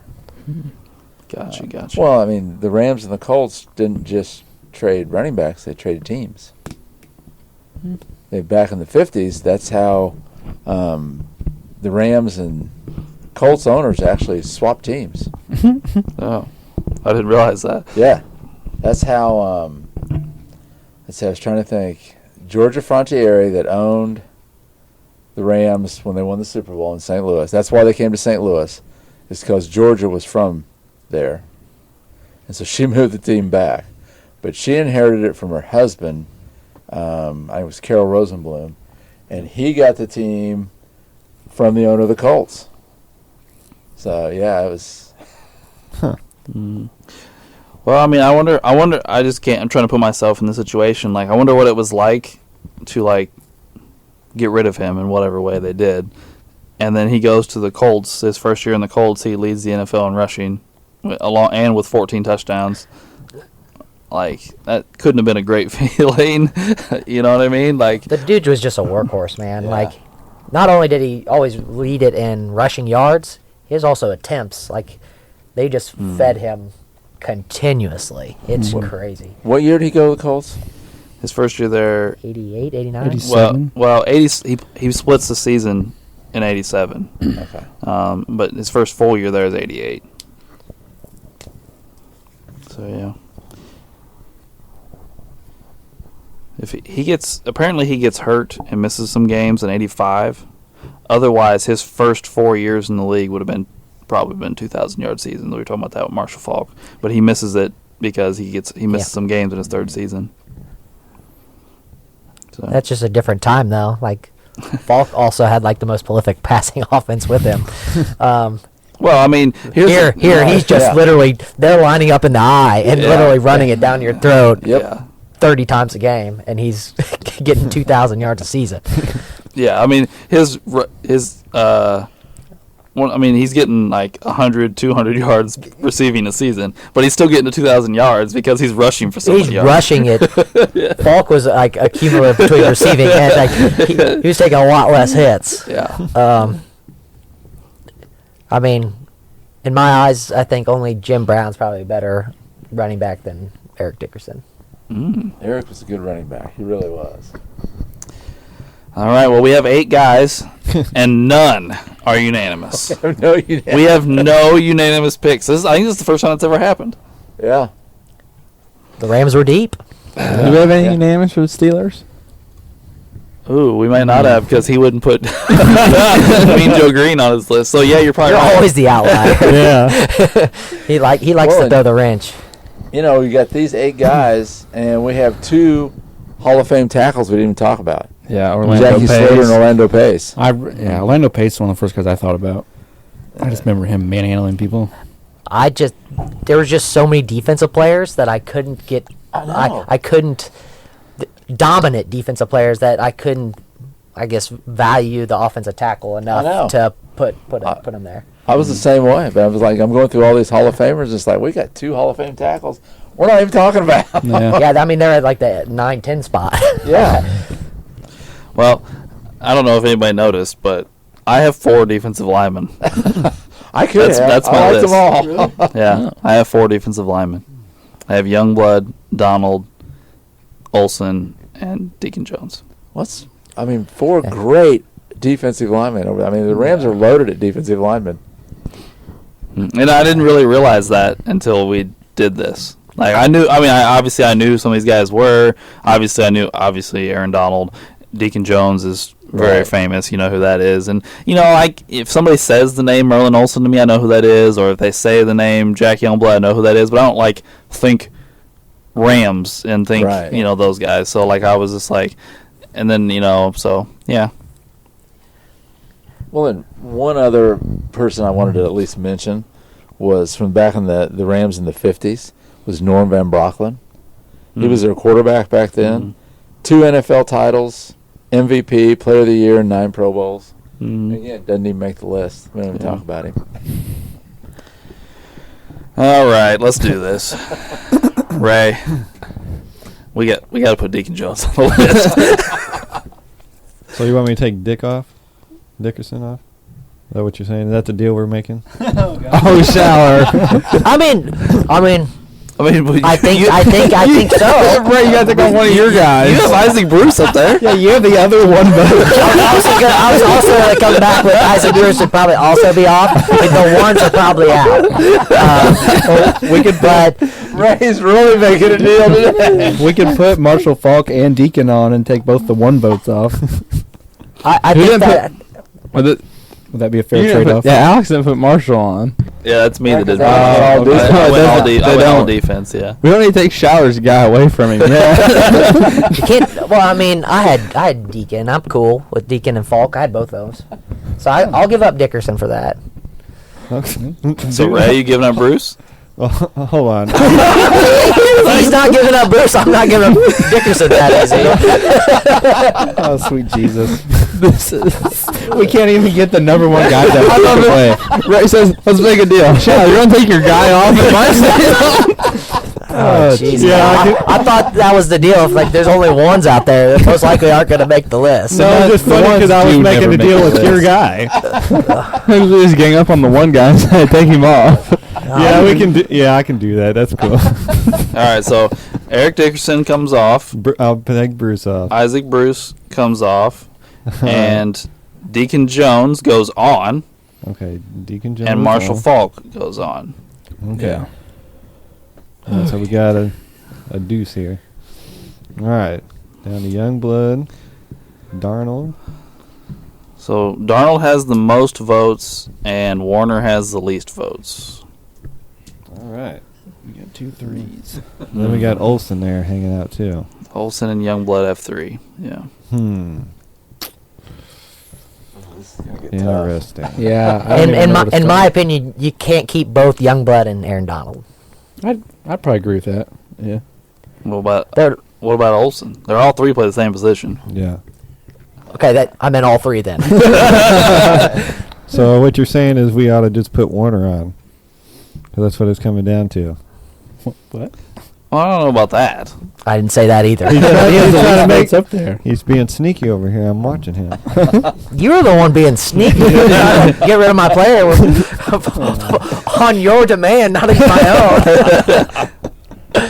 Gotcha. Well, I mean, the Rams and the Colts didn't just trade running backs; they traded teams. Back in the 50s, that's how the Rams and Colts owners actually swapped teams. Oh, I didn't realize that. Yeah, that's how. Let's see, I was trying to think. Georgia Frontiere that owned the Rams when they won the Super Bowl in St. Louis. That's why they came to St. Louis, is because Georgia was from there, and so she moved the team back. But she inherited it from her husband. I think it was Carol Rosenblum, and he got the team from the owner of the Colts. So yeah, it was. Well, I mean, I wonder. I just can't. I'm trying to put myself in the situation. Like, I wonder what it was like to like get rid of him in whatever way they did, and then he goes to the Colts. His first year in the Colts, he leads the NFL in rushing, and with 14 touchdowns. Like, that couldn't have been a great feeling. You know what I mean? Like, The dude was just a workhorse, man. Yeah. Like, not only did he always lead it in rushing yards, he has also attempts. Like, they just fed him continuously. It's crazy. What year did he go to the Colts? his first year there. 88, 89? 87. Well, 80. He splits the season in 87. Okay. But his first full year there is 88. So yeah. If he gets hurt and misses some games in 85, otherwise his first 4 years in the league would have probably been 2,000-yard seasons. We were talking about that with Marshall Faulk, but he misses it because he misses some games in his third season. So. That's just a different time, though. Like, Falk also had, like, the most prolific passing offense with him. Well, I mean, Here, he's just literally, they're lining up in the eye and literally running it down your throat Yep. Yeah. 30 times a game, and he's getting 2,000 yards a season. Yeah, I mean, his he's getting like 100, 200 yards receiving a season, but he's still getting to 2,000 yards because he's rushing for so He's many yards. rushing it. Falk was like a cumulative between receiving and like he was taking a lot less hits. Yeah. I mean, in my eyes, I think only Jim Brown's probably a better running back than Eric Dickerson. Eric was a good running back. He really was. All right, well, we have 8 guys, and none are unanimous. No, you We have no unanimous picks. I think this is the first time it's ever happened. Yeah. The Rams were deep. Do we have any unanimous for the Steelers? Ooh, we might not have because he wouldn't put Mean Joe Green on his list. So, yeah, you're probably You're right. always the outlier. Yeah. he likes Well, to throw the wrench. You know, you got these 8 guys, and we have 2 Hall of Fame tackles we didn't even talk about. Yeah, Orlando Jackie Slater and Pace. Orlando Pace. Orlando Pace is one of the first guys I thought about. I just remember him manhandling people. There was just so many defensive players that I couldn't get. I know. I couldn't dominant defensive players that I couldn't, I guess, value the offensive tackle know. enough to put him there. I was the same way, but I was like, I'm going through all these Hall of Famers. It's like, we got 2 Hall of Fame tackles we're not even talking about. Yeah. Yeah, I mean they're at like the 9-10 spot. Yeah. Well, I don't know if anybody noticed, but I have 4 defensive linemen. I could have. That's my I liked list. them all. Yeah, I have 4 defensive linemen. I have Youngblood, Donald, Olsen, and Deacon Jones. I mean, 4 great defensive linemen. I mean, the Rams are loaded at defensive linemen. And I didn't really realize that until we did this. Like I knew some of these guys were. Obviously Aaron Donald, Deacon Jones is very famous. You know who that is. And like if somebody says the name Merlin Olsen to me, I know who that is. Or if they say the name Jack Youngblood, I know who that is. But I don't like think Rams and think those guys. So like I was just like, and then so yeah. Well, and one other person I wanted to at least mention was from back in the Rams in the 50s was Norm Van Brocklin. He was their quarterback back then. 2 NFL titles, MVP, Player of the Year, 9 Pro Bowls. Again, doesn't even make the list. We don't even talk about him. All right, let's do this. Ray, we got to put Deacon Jones on the list. So you want me to take Dickerson off? Is that what you're saying? Is that the deal we're making? Oh, shower. I mean, I think so. Ray, you got to take on one of your guys. You have Isaac Bruce up there. Yeah, you have the other one vote. I was also going to come back with Isaac Bruce would probably also be off. Like the ones are probably out. But Ray's really making a deal today. We could put Marshall Falk and Deacon on and take both the 1 votes off. I think that. Would that be a fair trade-off? Yeah, Alex didn't put Marshall on. Yeah, that's me that did I that. I went all defense, yeah. We don't need to take Shower's guy away from him. Yeah. You can't. Well, I mean, I had Deacon. I'm cool with Deacon and Falk. I had both those, so I'll give up Dickerson for that. So Ray, you giving up Bruce? Well, hold on. He's not giving up Bruce. I'm not giving up Dickerson that easy. Oh, sweet Jesus. We can't even get the number 1 guy to play. Ray says, let's make a deal. Shower, you're going to take your guy off and my stay on? Oh, jeez. Yeah, I thought that was the deal. If like there's only ones out there, that most likely aren't going to make the list. No, it's just the funny because ones I was do making never a make deal the with your list. guy. We just gang up on the one guy and say, take him off. Yeah, we can. I can do that. That's cool. All right, so Eric Dickerson comes off. I'll take Bruce off. Isaac Bruce comes off. And Deacon Jones goes on. Okay, Deacon Jones. And Marshall Falk goes on. Okay. Yeah. All right, so we got a deuce here. All right, down to Youngblood, Darnold. So Darnold has the most votes, and Warner has the least votes. All right. We got 2 3s. Then we got Olsen there hanging out too. Olsen and Youngblood have 3. Yeah. Yeah, Interesting. Yeah. I don't even In know my where to in my start. opinion, you can't keep both Youngblood and Aaron Donald. I'd probably agree with that. Yeah. They're What about Olsen? They're all three play the same position. Yeah. okay. That I meant all three then. So what you're saying is we ought to just put Warner on, 'cause that's what it's coming down to. What? Well, I don't know about that. I didn't say that either. He's trying to make. It's up there. He's being sneaky over here. I'm watching him. You're the one being sneaky. Get rid of my player on your demand, not even my own.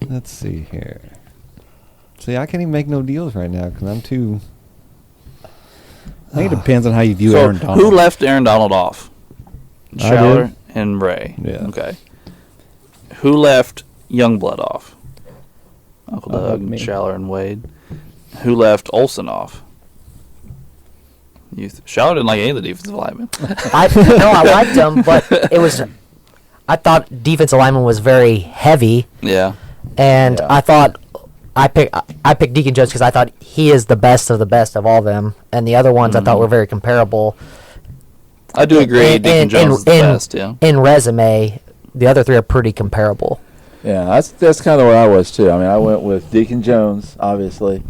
Let's see here. See, I can't even make no deals right now because I'm too. I think it depends on how you view So Aaron Donald. who left Aaron Donald off? I Schaller did. and Ray. Yeah. Okay. Who left Youngblood off? Uncle Doug, me. Schaller, and Wade. Who left Olsen off? Schaller didn't like any of the defensive linemen. I liked him, but it was. I thought defensive lineman was very heavy, Yeah. and Yeah. I thought I picked Deacon Jones because I thought he is the best of all of them, and the other ones I thought were very comparable. I do agree. Deacon And- Jones is the best. Yeah. In resume, the other three are pretty comparable. Yeah, that's kind of where I was too. I mean, I went with Deacon Jones, obviously,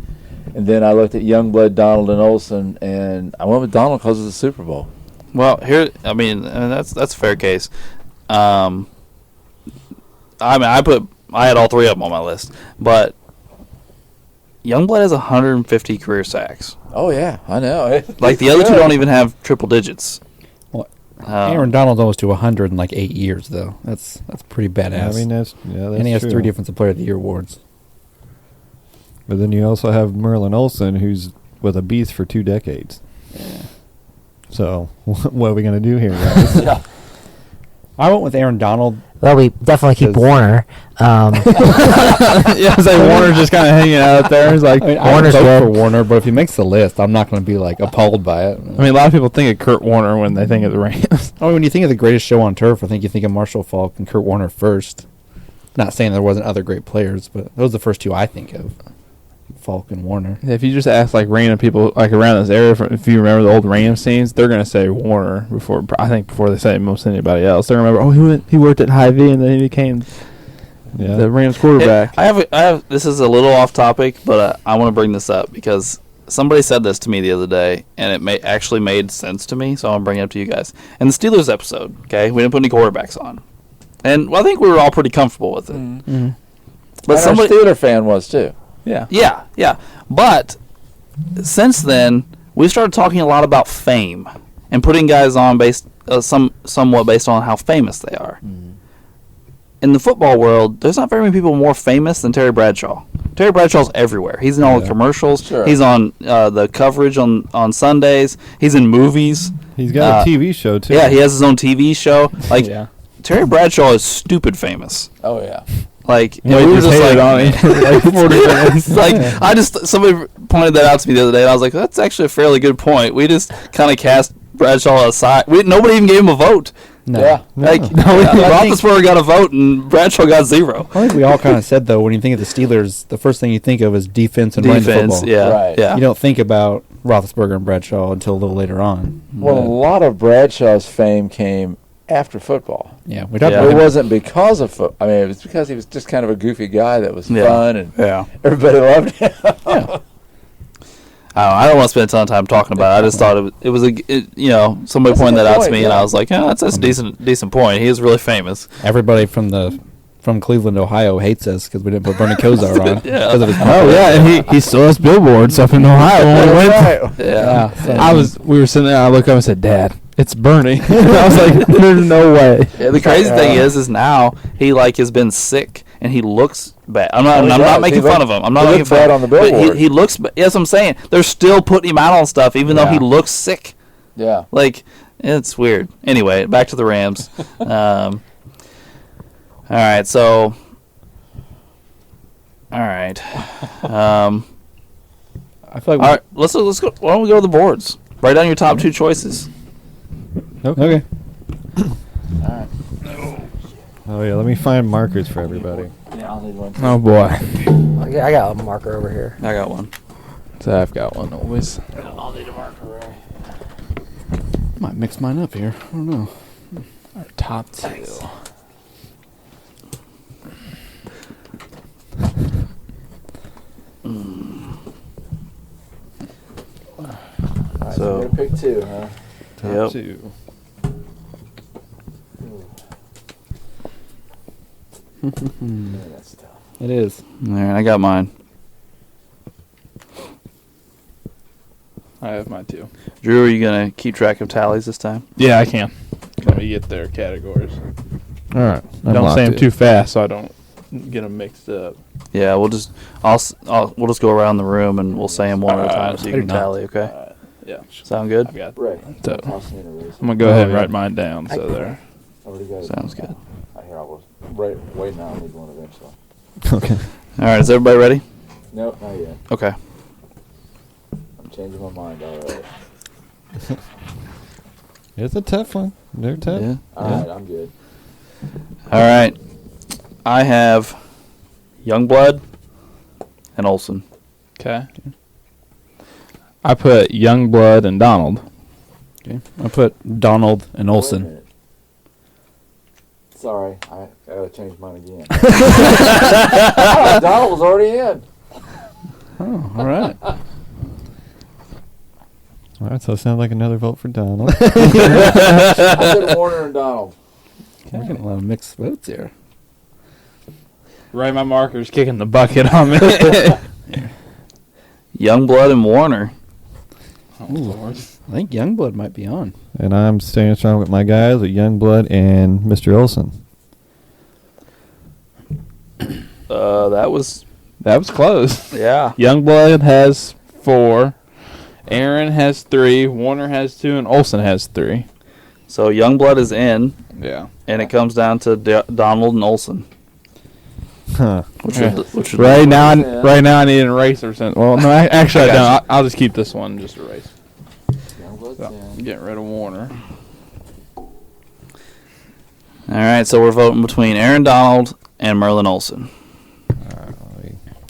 and then I looked at Youngblood, Donald, and Olsen, and I went with Donald because of the Super Bowl. Well, here, I mean, that's a fair case. I mean, I had all three of them on my list, but Youngblood has 150 career sacks. Oh yeah, I know. Like the other two don't even have triple digits. Well, Um, Aaron Donald's almost to 100 in like 8 years, though. That's pretty badass. I mean, that's and he has true. 3 Defensive Player of the Year awards. But then you also have Merlin Olsen, who's with a beast for 2 decades. So what are we gonna do here, guys? Yeah. I went with Aaron Donald. Well, we definitely keep 'Cause- Warner. Yeah, I was like Warner's just kind of hanging out there. He's like, I mean, I would Warner's vote good. for Warner, but if he makes the list, I'm not going to be like appalled by it. I mean, a lot of people think of Kurt Warner when they think of the Rams. I mean, when you think of the greatest show on turf, I think you think of Marshall Faulk and Kurt Warner first. Not saying there wasn't other great players, but those are the first two I think of. Falk and Warner. If you just ask like random people like around this area, if you remember the old Rams teams, they're gonna say Warner before they say most anybody else. They remember, he worked at Hy-Vee and then he became the Rams quarterback. I have. This is a little off topic, but I want to bring this up because somebody said this to me the other day, and it actually made sense to me. So I'm bringing it up to you guys. In the Steelers episode, okay, we didn't put any quarterbacks on, and I think we were all pretty comfortable with it. Mm-hmm. But And somebody, our Steeler fan was too. Yeah. yeah. But since then, we started talking a lot about fame and putting guys on based somewhat based on how famous they are. In the football world, there's not very many people more famous than Terry Bradshaw. Terry Bradshaw's everywhere. He's in all the commercials. Sure. He's on the coverage on Sundays. He's in movies. He's got a TV show too. Yeah, he has his own TV show. Like Yeah. Terry Bradshaw is stupid famous. Oh yeah. Like Yeah, we we were just just hated like, on him. Like 40 minutes. like somebody pointed that out to me the other day, and I was like, that's actually a fairly good point. We just kind of cast Bradshaw aside. Nobody even gave him a vote. No. Yeah. Like Roethlisberger got a vote and Bradshaw got 0. I think we all kind of said, though, when you think of the Steelers, the first thing you think of is defense and running the Defense, football. yeah, Right. yeah. You don't think about Roethlisberger and Bradshaw until a little later on. Well, a lot of Bradshaw's fame came after football. Yeah, we talked Yeah. about It him. wasn't because of football. I mean, it was because he was just kind of a goofy guy that was Yeah. fun and Yeah. everybody loved him. I don't want to spend a ton of time talking about it. I just thought somebody That's a pointed good that out to point, me, and yeah. I was like, yeah, that's a decent point. He is really famous. Everybody from Cleveland, Ohio hates us because we didn't put Bernie Kosar on. Yeah. Because of his Oh yeah, and he still has billboards up in Ohio when we went. Yeah. We were sitting there. I looked up and said, "Dad, it's Bernie." I was like, "There's no way." Yeah, the crazy thing is now he has been sick and he looks bad. I'm Oh, he not does. making He fun look- of him. I'm not he making looks fun bad of on him. the But billboard. he looks. Yes, I'm saying they're still putting him out on stuff, even though he Yeah. looks sick. Yeah. Like it's weird. Anyway, back to the Rams. All right, so. All right. I feel like All right. Let's go. Why don't we go to the boards? Write down your top 2 choices. okay. Oh yeah, let me find markers for everybody. Yeah, I'll need one. Oh boy. I got a marker over here. I got one. So I've got one always. I'll need a marker, Ray. Might mix mine up here. I don't know. Our top two. Alright, So- we're gonna pick 2, huh? Yep. Two. Man, that's tough. It is. All right, I got mine. I have mine too. Drew, are you gonna keep track of tallies this time? Yeah, I can. Let me get their categories. All right. Don't say them too fast so I don't get them mixed up. Yeah, we'll just we'll just go around the room and we'll say them one at a time so you can tally. Okay. Yeah. Sound good? I've got. Ray, So, toss me in a race. I'm gonna go ahead and yeah. write mine down. So there. Already got it. Sounds good. Here, I was waiting on me one eventually. Okay. All right, is everybody ready? Nope, not yet. Okay. I'm changing my mind already. It's a tough one. They're tough. Yeah. Alright, I'm good. All right. I have Youngblood and Olsen. Okay. I put Youngblood and Donald. Okay. I put Donald and Wait a Olsen. minute. Sorry, I gotta change mine again. Donald was already in. Oh, all right. All right, so it sounds like another vote for Donald. I put Warner and Donald. We're getting a lot of mixed votes here. Ray, my marker's kicking the bucket on me. Youngblood and Warner. Oh, Lord. I think Youngblood might be on. And I'm staying strong with my guys at Youngblood and Mr. Olsen. That was close. yeah. Youngblood has 4. Aaron has 3. Warner has 2. And Olsen has 3. So Youngblood is in, Yeah. and it comes down to Donald and Olsen. Huh. Which Yeah. would Right now, Yeah. I need an eraser. Well, no, actually, I don't. I'll just keep this one. Just erase. Youngblood's So, in. getting rid of Warner. All right, so we're voting between Aaron Donald and Merlin Olsen.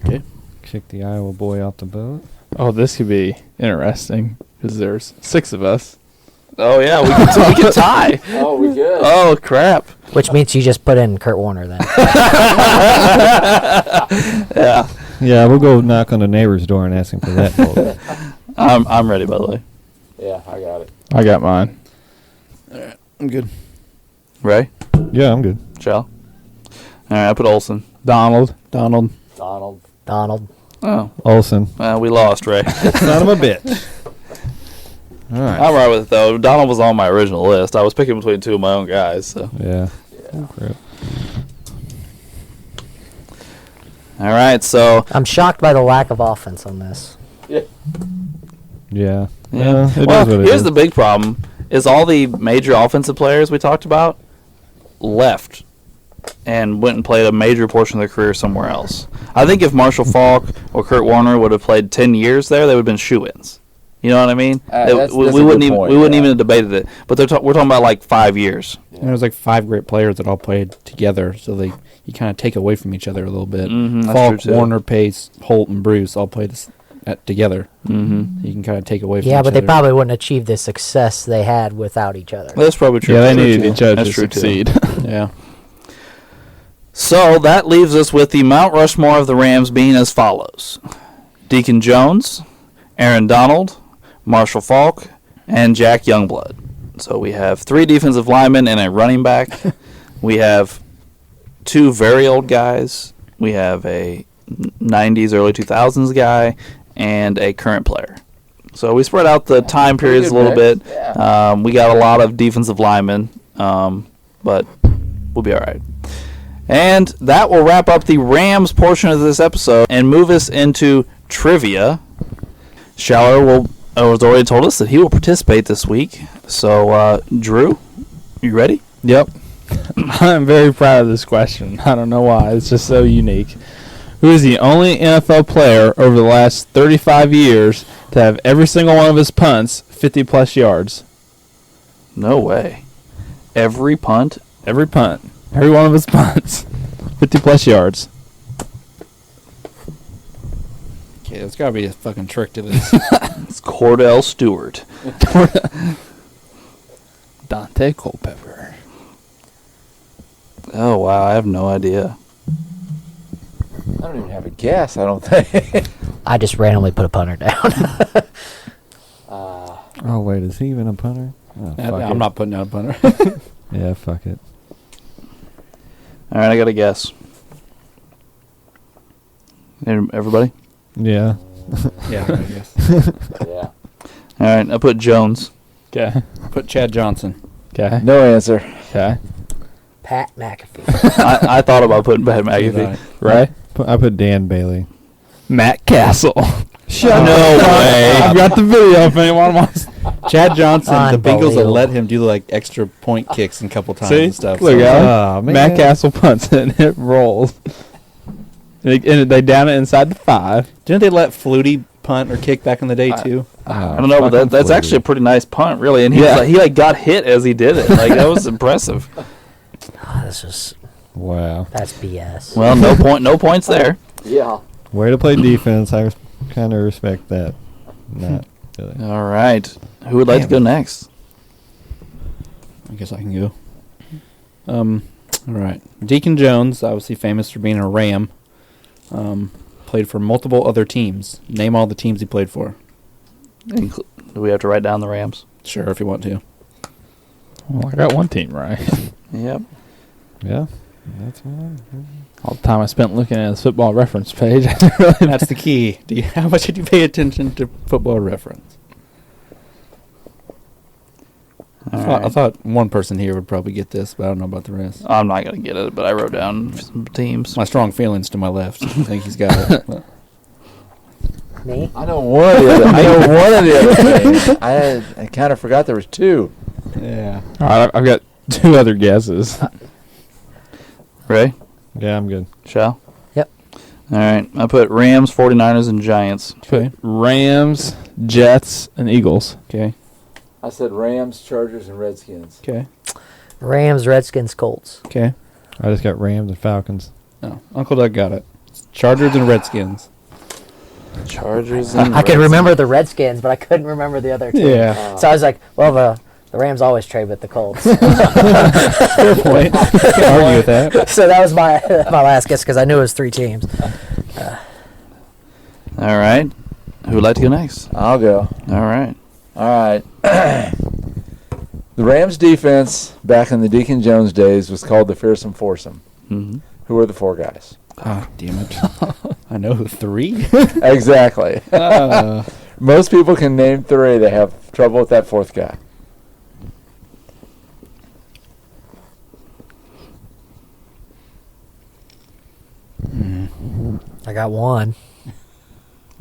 Okay. Kick the Iowa boy off the boat. Oh, this could be interesting because there's 6 of us. Oh yeah, we can tie. Oh, we good. Oh crap. Which means you just put in Kurt Warner then. Yeah. Yeah, we'll go knock on the neighbor's door and ask him for that vote. I'm ready, by the way. Yeah, I got it. I got mine. I'm good. Ray, Yeah, I'm good. Shell. All right, I put Olsen. Donald. Donald. Donald. Donald. Oh, Olsen. we lost, Ray. Son of a bitch. All right. I'm right with it though. Donald was on my original list. I was picking between 2 of my own guys. So. Yeah. Yeah. Crap. All right, so I'm shocked by the lack of offense on this. Yeah. yeah. Well, it Well, is what it here's is. the big problem: is all the major offensive players we talked about left and went and played a major portion of their career somewhere else. I think if Marshall Faulk or Kurt Warner would have played 10 years there, they would have been shoo-ins. You know what I mean? That's we a wouldn't good even point, we wouldn't yeah. even have debated it. But we're talking about like 5 years. And there was like 5 great players that all played together, so you kind of take away from each other a little bit. That's Falk, true, too. Warner, Pace, Holt, and Bruce all played together. Mm-hmm. You can kind of take away from Yeah, each but they other. probably wouldn't achieve the success they had without each other. That's probably true. Yeah, they That's needed true, each too. other That's to true, too. succeed. Yeah. So that leaves us with the Mount Rushmore of the Rams being as follows: Deacon Jones, Aaron Donald, Marshall Faulk, and Jack Youngblood. So we have 3 defensive linemen and a running back. We have 2 very old guys. We have a 90s, early 2000s guy, and a current player. So we spread out the time periods a good little mix. bit. Yeah. We got a lot of defensive linemen, but we'll be all right. And that will wrap up the Rams portion of this episode and move us into trivia. Schaller has already told us that he will participate this week. So, Drew, you ready? Yep. I'm very proud of this question. I don't know why. It's just so unique. Who is the only NFL player over the last 35 years to have every single one of his punts 50-plus yards? No way. Every punt? Every punt. Every one of his punts. 50-plus yards. Okay, there's got to be a fucking trick to this. It's Cordell Stewart. Dante Culpepper. Oh wow, I have no idea. I don't even have a guess. I don't think. I just randomly put a punter down. Oh wait, is he even a punter? Oh, fuck I'm it. not putting out a punter. Yeah, fuck it. All right, I got a guess. Everybody? Yeah. Yeah, I guess. Yeah. All right, I put Jones. Okay. Put Chad Johnson. Okay. No answer. Okay. Pat McAfee. I thought about putting Pat McAfee. Right. I put Dan Bailey. Matt Castle. Shut No way. I've got the video if anyone wants. Chad Johnson, the Bengals will Unbelievable. let him do like extra point kicks a couple times See? and stuff. Look so- out. Oh, man. Matt Castle punts it and it rolls. And they down it inside the 5. Didn't they let Flutie punt or kick back in the day too? I don't know, but that's actually a pretty nice punt, really. And he like got hit as he did it. Like that was impressive. Oh, this is Wow. that's BS. Well, no points there. Yeah. Way to play defense. I kind of respect that. Not really. All right, who would like to go next? I guess I can go. All right. Deacon Jones, obviously famous for being a Ram, played for multiple other teams. Name all the teams he played for. Do we have to write down the Rams? Sure, if you want to. Well, I got one team right. Yep. Yeah. That's fine. All the time I spent looking at his football reference page. I didn't really That's the key. How much did you pay attention to Football Reference? I thought one person here would probably get this, but I don't know about the rest. I'm not gonna get it, but I wrote down some teams. My strong feelings to my left. I think he's got it. But Me? I know one of the other. I know one of the other things. I kind of forgot there was two. yeah. All right, I've got 2 other guesses. Ray, Yeah, I'm good. Shal. Yep. All right, I put Rams, 49ers, and Giants. Okay. Rams, Jets, and Eagles. Okay. I said Rams, Chargers, and Redskins. Okay. Rams, Redskins, Colts. Okay. I just got Rams and Falcons. No, Uncle Doug got it. It's Chargers and Redskins. Chargers. And I could remember the Redskins, but I couldn't rember the other two. Yeah. So I was like, well, the Rams always trade with the Colts. Fair point. Can't argue with that. So that was my last guess because I knew it was 3 teams. All right, who would like to go next? I'll go. All right. All right. The Rams defense back in the Deacon Jones days was called the Fearsome Foursome. Mm-hmm. Who are the 4 guys? Ah, damn it. I know who 3. Exactly. Most people can name 3. They have trouble with that 4th guy. I got 1.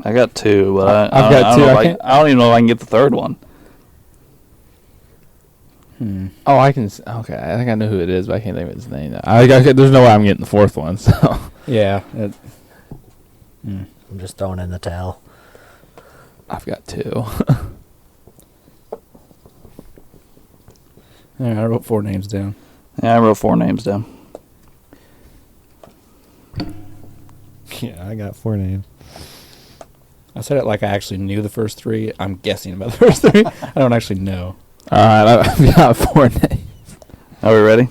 I got 2, but I've got 2. I don't even know if I can get the 3rd one. Oh, I can. Okay, I think I know who it is, but I can't think of his name. There's no way I'm getting the 4th one. So Yeah. I'm just throwing in the towel. I've got 2. Yeah, I wrote 4 names down. Yeah, I wrote 4 names down. Yeah, I got 4 names. I said it like I actually knew the first 3. I'm guessing about the first 3. I don't actually know. All right, I've got 4 names. Are we ready?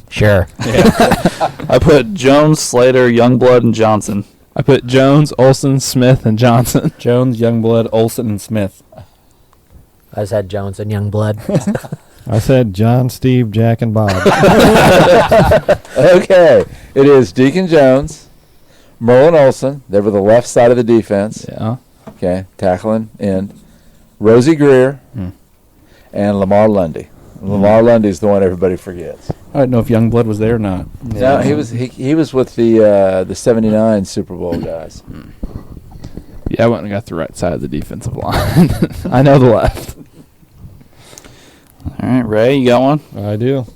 Sure. I put Jones, Slater, Youngblood, and Johnson. I put Jones, Olsen, Smith, and Johnson. Jones, Youngblood, Olsen, and Smith. I just had Jones and Youngblood. I said John, Steve, Jack, and Bob. Okay. It is Deacon Jones, Merlin Olsen. They were the left side of the defense. Yeah. Okay. Tackling end. Rosie Greer and Lamar Lundy. Lamar Lundy's the one everybody forgets. I don't know if Youngblood was there or not. No, he was with the '79 Super Bowl guys. Yeah, I went and got the right side of the defensive line. I know the left. All right, Ray, you got one? I do.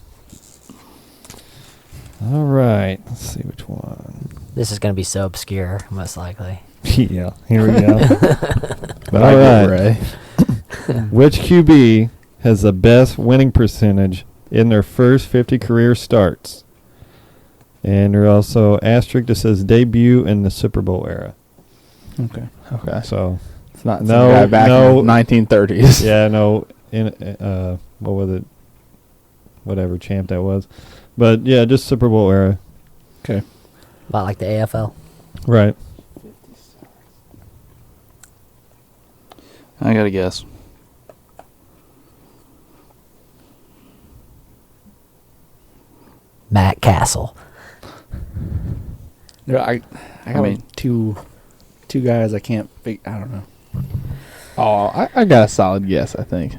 All right. Let's see which one. This is going to be so obscure, most likely. Yeah, here we go. But All I right. get Ray. Which QB has the best winning percentage in their first 50 career starts? And there's also asterisk that says debut in the Super Bowl era. Okay. Okay. So It's not No, some guy back no. in the 1930s. yeah, no, what was it? Whatever champ that was, but yeah, just Super Bowl era. Okay. About like the AFL. Right. I got to guess. Matt Castle. Yeah, I got mean- like two guys I can't figure. I don't know. Oh, I got a solid guess, I think.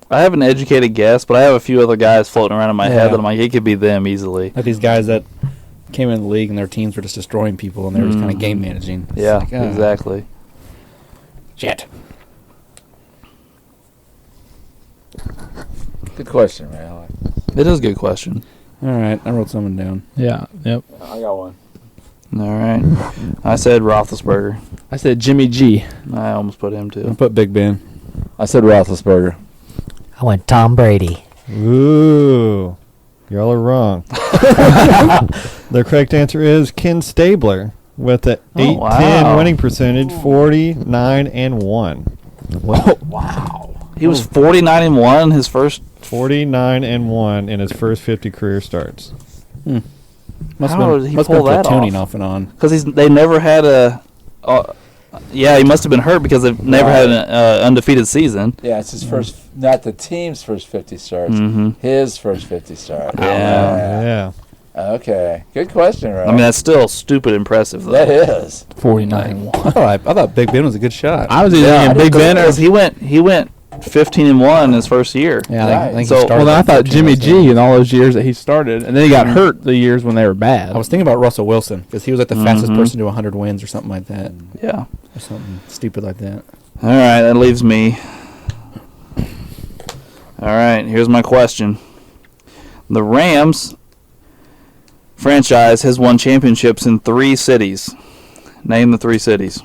I have an educated guess, but I have a few other guys floating around in my Yeah. head that I'm like, it could be them easily. Like these guys that came in the league and their teams were just destroying people and they were just kind of game managing. It's Yeah, like, exactly. Shit. Good question, man. It is a good question. All right, I wrote someone down. Yeah. Yep. I got one. All right. I said Roethlisberger. I said Jimmy G. I almost put him I too. put Big Ben. I said Roethlisberger. I went Tom Brady. Ooh, y'all are wrong. The correct answer is Ken Stabler with the Oh, 8-10 wow. winning percentage, 49-1. He was 49-1 his first. 49-1 in his first 50 career starts. Must How have did he must pull been that platooning off? off and on. Because they never had a. Yeah, he must have been hurt because they've never had an undefeated season. Yeah, it's his first, not the team's first 50 starts. Mhm. His first 50 starts. Yeah. Yeah. Okay. Good question, right? I mean, that's still stupid impressive, though. that is. 49-1. I thought Big Ben was a good shot. I was either thinking Big Ben or Because he went 15-1 his first year. yeah, I think So- he started well, then I at thought 15 Jimmy last year. G in all those years that he started, and then he got hurt the years when they were bad. I was thinking about Russell Wilson because he was like the fastest Mhm. person to 100 wins or something like that, Yeah. or something stupid like that. All right, that leaves me. All right, here's my question. The Rams franchise has won championships in 3 cities. Name the 3 cities.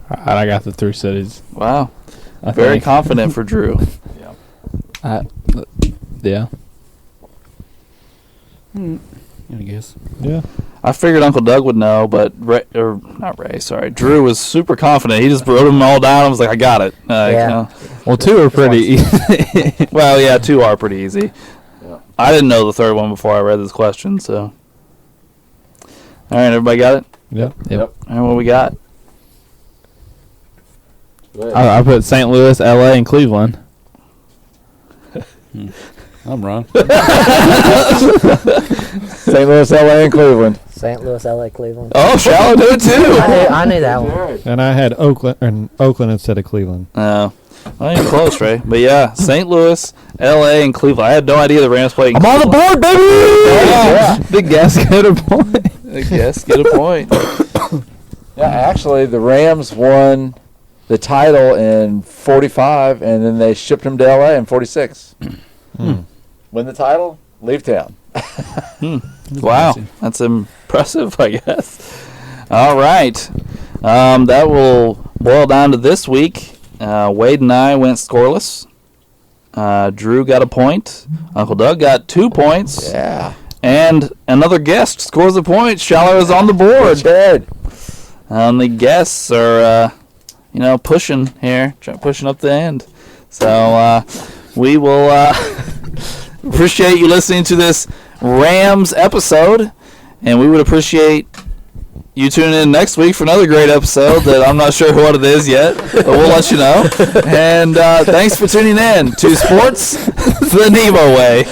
All right, I got the 3 cities. Wow. I Very think. confident for Drew. Yeah. I guess. Yeah. I figured Uncle Doug would know, but Drew was super confident. He just wrote them all down and was like, I got it. Yeah. Well, 2 are pretty easy. Well, yeah, 2 are pretty easy. Yeah. I didn't know the third one before I read this question, so. All right, everybody got it? Yep. Yep. All right, what we got? I put St. Louis, L.A., and Cleveland. I'm wrong. St. Louis, LA, and Cleveland. St. Louis, LA, Cleveland. Oh, Shallow do it too. I knew that one. And I had Oakland instead of Cleveland. No. Not even close, Ray. But yeah, St. Louis, L.A., and Cleveland. I had no idea the Rams played. I'm on the board, baby! Yeah. Big guess, get a point. I guess, get a point. Yeah, actually, the Rams won the title in 45, and then they shipped him to LA in 46. Win the title, leave town. Wow, that's impressive, I guess. All right. That will boil down to this week. Wade and I went scoreless. Drew got a point. Uncle Doug got 2 points. Yeah. And another guest scores a point. Schaller is on the board. Good. The guests are, pushing here, pushing up the end. So we will appreciate you listening to this Rams episode, and we would appreciate you tuning in next week for another great episode that I'm not sure what it is yet, but we'll let you know. And thanks for tuning in to Sports the NEMO Way.